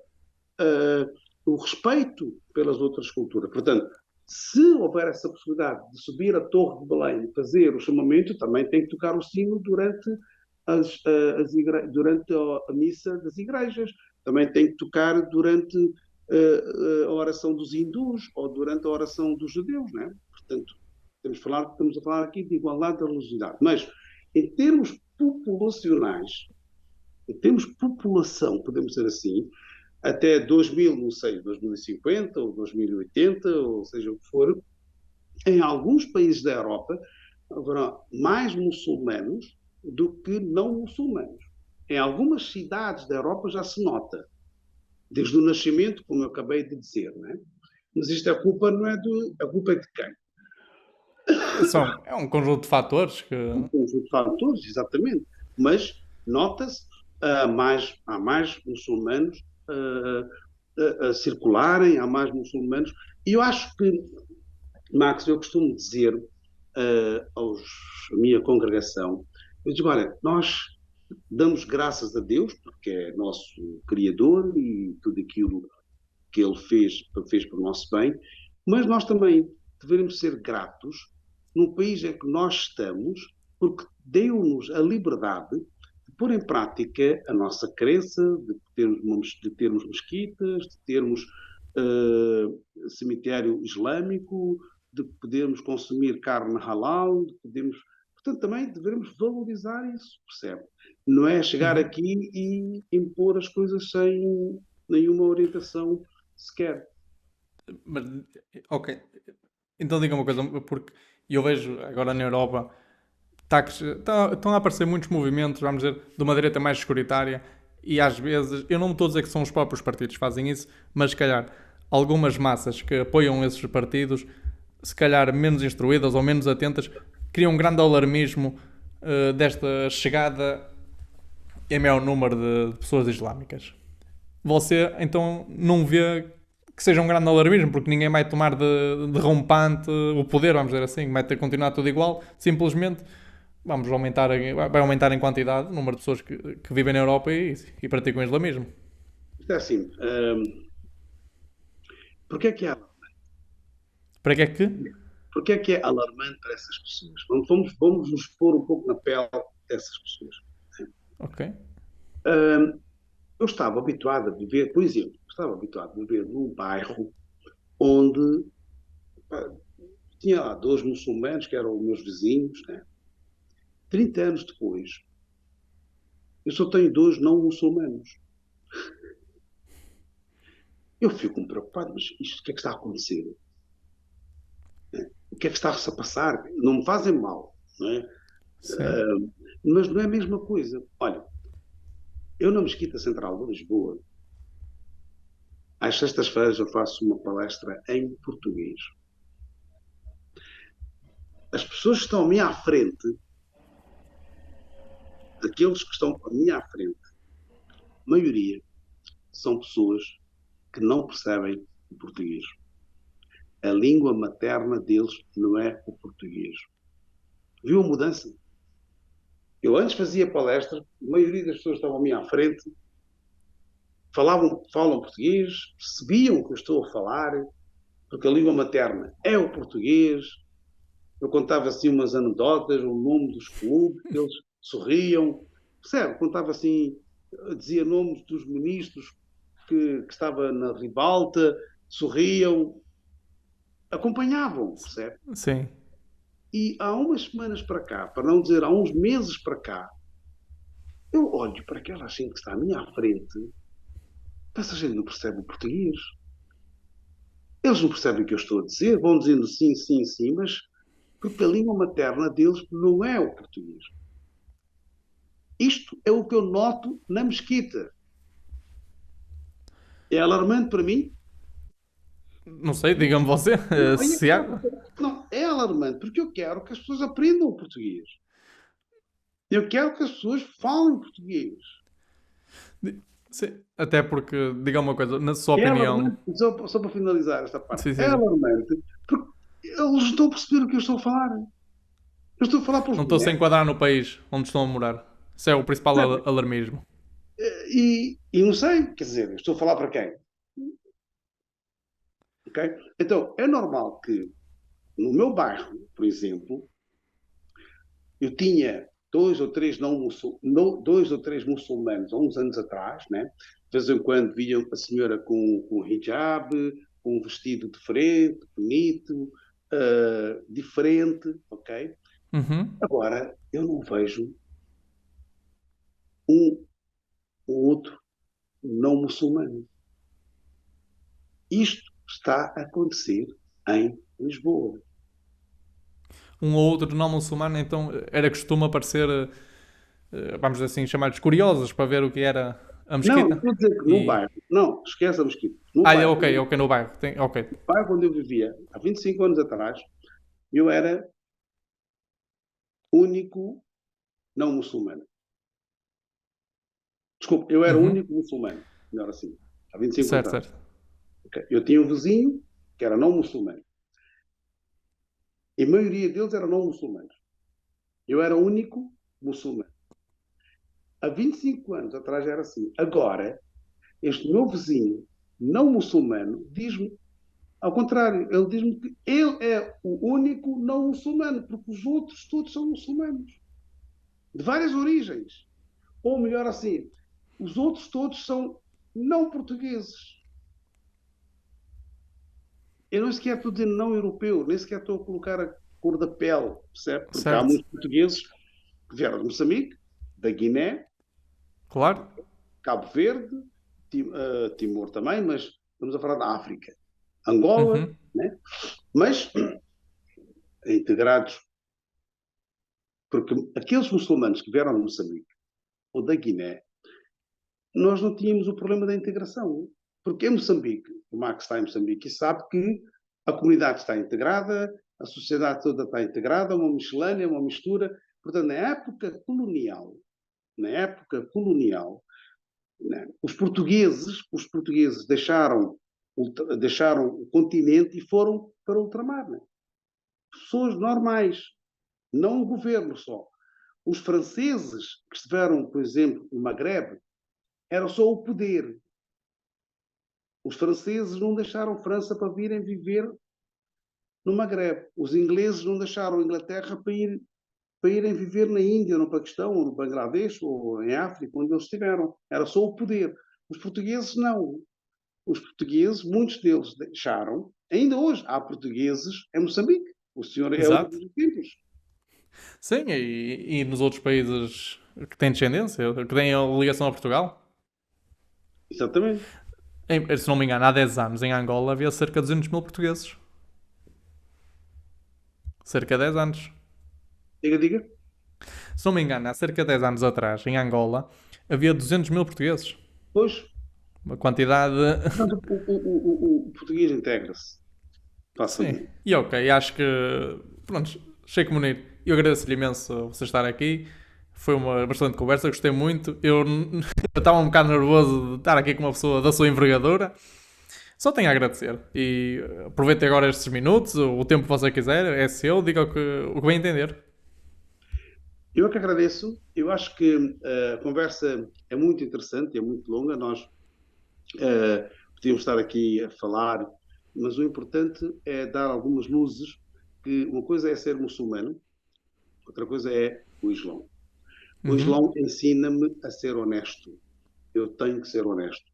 B: o respeito pelas outras culturas. Portanto, se houver essa possibilidade de subir a Torre de Belém e fazer o chamamento, também tem que tocar o sino durante durante a missa das igrejas. Também tem que tocar durante a oração dos hindus ou durante a oração dos judeus, não é? Portanto, estamos a falar aqui de igualdade da religiosidade. Mas, em termos populacionais, em termos de população, podemos dizer assim, até 2000, não sei, 2050 ou 2080, ou seja o que for, em alguns países da Europa haverá mais muçulmanos do que não muçulmanos. Em algumas cidades da Europa já se nota, desde o nascimento, como eu acabei de dizer, não é? Mas isto a culpa não é a culpa é de quem?
A: É um conjunto de fatores que.
B: Um conjunto de fatores, exatamente. Mas nota-se, há mais muçulmanos a circularem, há mais muçulmanos. E eu acho que, Max, eu costumo dizer à minha congregação, eu digo, olha, nós damos graças a Deus, porque é nosso Criador e tudo aquilo que Ele fez para o nosso bem, mas nós também devemos ser gratos no país em que nós estamos, porque deu-nos a liberdade de pôr em prática a nossa crença, de termos mesquitas, de termos cemitério islâmico, de podermos consumir carne halal, de podermos. Portanto, também devemos valorizar isso, percebe? Não é chegar
A: Uhum.
B: aqui e impor as coisas sem nenhuma orientação sequer.
A: Mas, ok. Então diga uma coisa, porque eu vejo agora na Europa estão a aparecer muitos movimentos, vamos dizer, de uma direita mais securitária e às vezes, eu não estou a dizer que são os próprios partidos que fazem isso, mas se calhar algumas massas que apoiam esses partidos, se calhar menos instruídas ou menos atentas, criam um grande alarmismo desta chegada em maior número de pessoas islâmicas. Você então não vê que seja um grande alarmismo, porque ninguém vai tomar de rompante o poder, vamos dizer assim, vai ter que continuar tudo igual, simplesmente vai aumentar em quantidade o número de pessoas que vivem na Europa e praticam o islamismo.
B: Isto é assim, porque é que é,
A: Para que é que?
B: porque é que é alarmante para essas pessoas? Vamos nos pôr um pouco na pele dessas pessoas.
A: Ok.
B: Eu estava habituado a viver, por exemplo, estava habituado a viver num bairro onde pá, tinha lá dois muçulmanos que eram meus vizinhos, né? 30 anos depois, eu só tenho dois não muçulmanos. Eu fico preocupado, mas isto o que é que está a acontecer? O que é que está-se a passar? Não me fazem mal, não é?
A: Sim.
B: Mas não é a mesma coisa. Olha, eu na Mesquita Central de Lisboa, às sextas-feiras eu faço uma palestra em português. As pessoas que estão à minha frente, aqueles que estão à minha frente, a maioria são pessoas que não percebem o português. A língua materna deles não é o português. Viu a mudança? Eu antes fazia palestras, a maioria das pessoas que estavam à minha frente falam português, percebiam o que eu estou a falar, porque a língua materna é o português. Eu contava assim umas anedotas, o nome dos clubes, eles sorriam, percebe? Contava assim, dizia nomes dos ministros que estava na ribalta, sorriam, acompanhavam, percebe?
A: Sim.
B: E há umas semanas para cá, para não dizer há uns meses para cá, eu olho para aquela gente que está à minha frente, essa gente não percebe o português. Eles não percebem o que eu estou a dizer, vão dizendo sim, sim, sim, mas porque a língua materna deles não é o português. Isto é o que eu noto na mesquita. É alarmante para mim?
A: Não sei, diga-me você.
B: Não,
A: Se há.
B: não, é alarmante porque eu quero que as pessoas aprendam o português. Eu quero que as pessoas falem português.
A: Sim. Até porque, diga uma coisa, na sua
B: É
A: opinião.
B: alarmante, só para finalizar esta parte,
A: Sim,
B: é
A: sim, sim.
B: alarmante porque eles não estão a perceber o que eu estou a falar. Eu estou a falar para os
A: Não estou a se
B: bonecos.
A: enquadrar no país onde estão a morar. Isso é o principal alarmismo.
B: E não sei, quer dizer, eu estou a falar para quem? Okay? Então, é normal que no meu bairro, por exemplo, eu tinha dois ou três muçulmanos há uns anos atrás, né? De vez em quando viam a senhora com hijab, com um vestido diferente, bonito, diferente, ok?
A: Uhum.
B: Agora, eu não vejo um, um outro não muçulmano. Isto está a acontecer em Lisboa.
A: Um ou outro não muçulmano, então era costume aparecer, vamos dizer assim, chamados curiosos para ver o que era a
B: Não,
A: mesquita.
B: estou a dizer que no
A: E.
B: bairro, não, esquece a mesquita. No
A: Ah, é
B: bairro,
A: ok, ok, no bairro. Ok.
B: no bairro onde eu vivia, há 25 anos atrás, eu era único não muçulmano. Desculpe, eu era o
A: Uhum.
B: único muçulmano. Melhor assim, há 25 anos
A: Certo,
B: atrás.
A: certo.
B: Okay? Eu tinha um vizinho que era não muçulmano. E a maioria deles eram não muçulmanos. Eu era o único muçulmano. há 25 anos atrás era assim. Agora, este meu vizinho, não muçulmano, diz-me, ao contrário, ele diz-me que ele é o único não muçulmano, porque os outros todos são muçulmanos, de várias origens. Ou melhor assim, os outros todos são não portugueses. Eu não sequer estou dizendo não europeu, nem sequer estou a colocar a cor da pele, percebe? Porque há
A: Certo?
B: muitos portugueses que vieram de Moçambique, da Guiné,
A: Claro.
B: Cabo Verde, Timor também, mas estamos a falar da África. Angola,
A: Uhum.
B: né? Mas integrados, porque aqueles muçulmanos que vieram de Moçambique ou da Guiné, nós não tínhamos o problema da integração. Porque em Moçambique, o Max está em Moçambique e sabe que a comunidade está integrada, a sociedade toda está integrada, uma miscelânea, uma mistura. Portanto, na época colonial, né, os portugueses deixaram o continente e foram para o ultramar. Né? Pessoas normais, não o governo só. Os franceses que estiveram, por exemplo, no Maghreb, era só o poder. Os franceses não deixaram França para virem viver no Maghreb. Os ingleses não deixaram a Inglaterra para irem viver na Índia, no Paquistão, ou no Bangladesh, ou em África, onde eles estiveram. Era só o poder. Os portugueses não. Os portugueses, muitos deles deixaram. Ainda hoje há portugueses em Moçambique. O senhor é um
A: Exato.
B: dos exemplos.
A: Sim, e nos outros países que têm descendência, que têm a ligação a Portugal.
B: Exatamente.
A: Se não me engano, há 10 anos em Angola havia cerca de 200 mil portugueses. Cerca de 10 anos.
B: Diga, diga.
A: Se não me engano, há cerca de 10 anos atrás, em Angola, havia 200 mil portugueses.
B: Pois,
A: Uma quantidade.
B: portanto, o português integra-se
A: Sim.
B: facilmente.
A: E ok, acho que. Pronto, Sheikh Munir, eu agradeço-lhe imenso você estar aqui. Foi uma bastante conversa, gostei muito. Eu estava um bocado nervoso de estar aqui com uma pessoa da sua envergadura. Só tenho a agradecer. E aproveite agora estes minutos, o tempo que você quiser, é seu, diga o que bem entender.
B: Eu é que agradeço. Eu acho que a conversa é muito interessante, é muito longa. Nós podíamos estar aqui a falar, mas o importante é dar algumas luzes, que uma coisa é ser muçulmano, outra coisa é o Islão. O
A: Uhum.
B: Islão ensina-me a ser honesto. Eu tenho que ser honesto.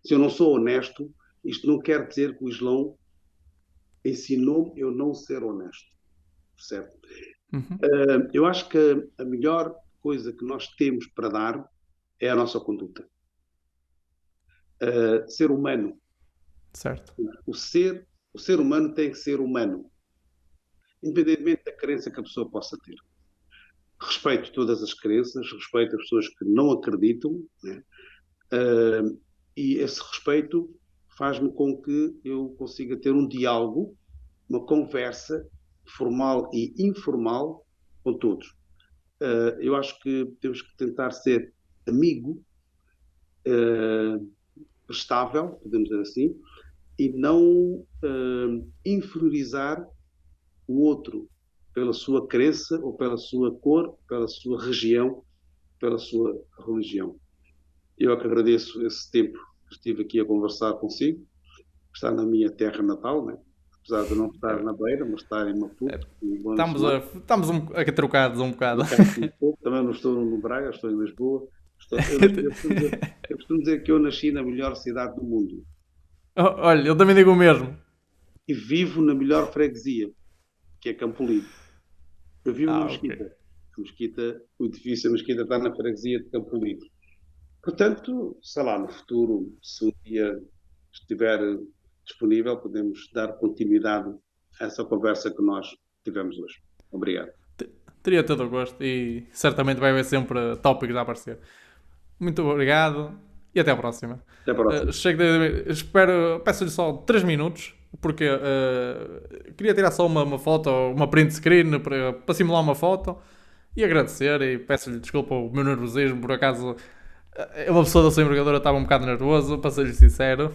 B: Se eu não sou honesto, isto não quer dizer que o Islão ensinou-me eu não ser honesto. Certo?
A: Uhum.
B: Eu acho que a melhor coisa que nós temos para dar é a nossa conduta. Ser humano.
A: Certo.
B: O ser humano tem que ser humano, independentemente da crença que a pessoa possa ter. Respeito todas as crenças, respeito as pessoas que não acreditam, né? E esse respeito faz-me com que eu consiga ter um diálogo, uma conversa formal e informal com todos. Eu acho que temos que tentar ser amigo, estável, podemos dizer assim, e não inferiorizar o outro pela sua crença ou pela sua cor, pela sua região, pela sua religião. Eu é que agradeço esse tempo que estive aqui a conversar consigo, está na minha terra natal, né? Apesar de não estar na Beira, mas estar em Maputo, em Bom Semana.
A: Estamos a trocados um bocado.
B: Também não estou no Braga, estou em Lisboa. Eu costumo dizer que eu nasci na melhor cidade do mundo
A: Olha, eu também digo o mesmo.
B: e vivo na melhor freguesia, que é Campolide. Eu vivo na
A: Ah, ok.
B: Mesquita. O edifício da Mesquita está na freguesia de Campolide. Portanto, sei lá, no futuro, se um dia estiver disponível, podemos dar continuidade a essa conversa que nós tivemos hoje. Obrigado.
A: Teria todo o gosto e certamente vai haver sempre tópicos a aparecer. Muito obrigado e até à próxima.
B: Até a próxima.
A: Peço-lhe só 3 minutos, porque queria tirar só uma foto, uma print screen para simular uma foto e agradecer e peço-lhe desculpa o meu nervosismo, por acaso uma pessoa da sua envergadura estava um bocado nervoso, para ser sincero.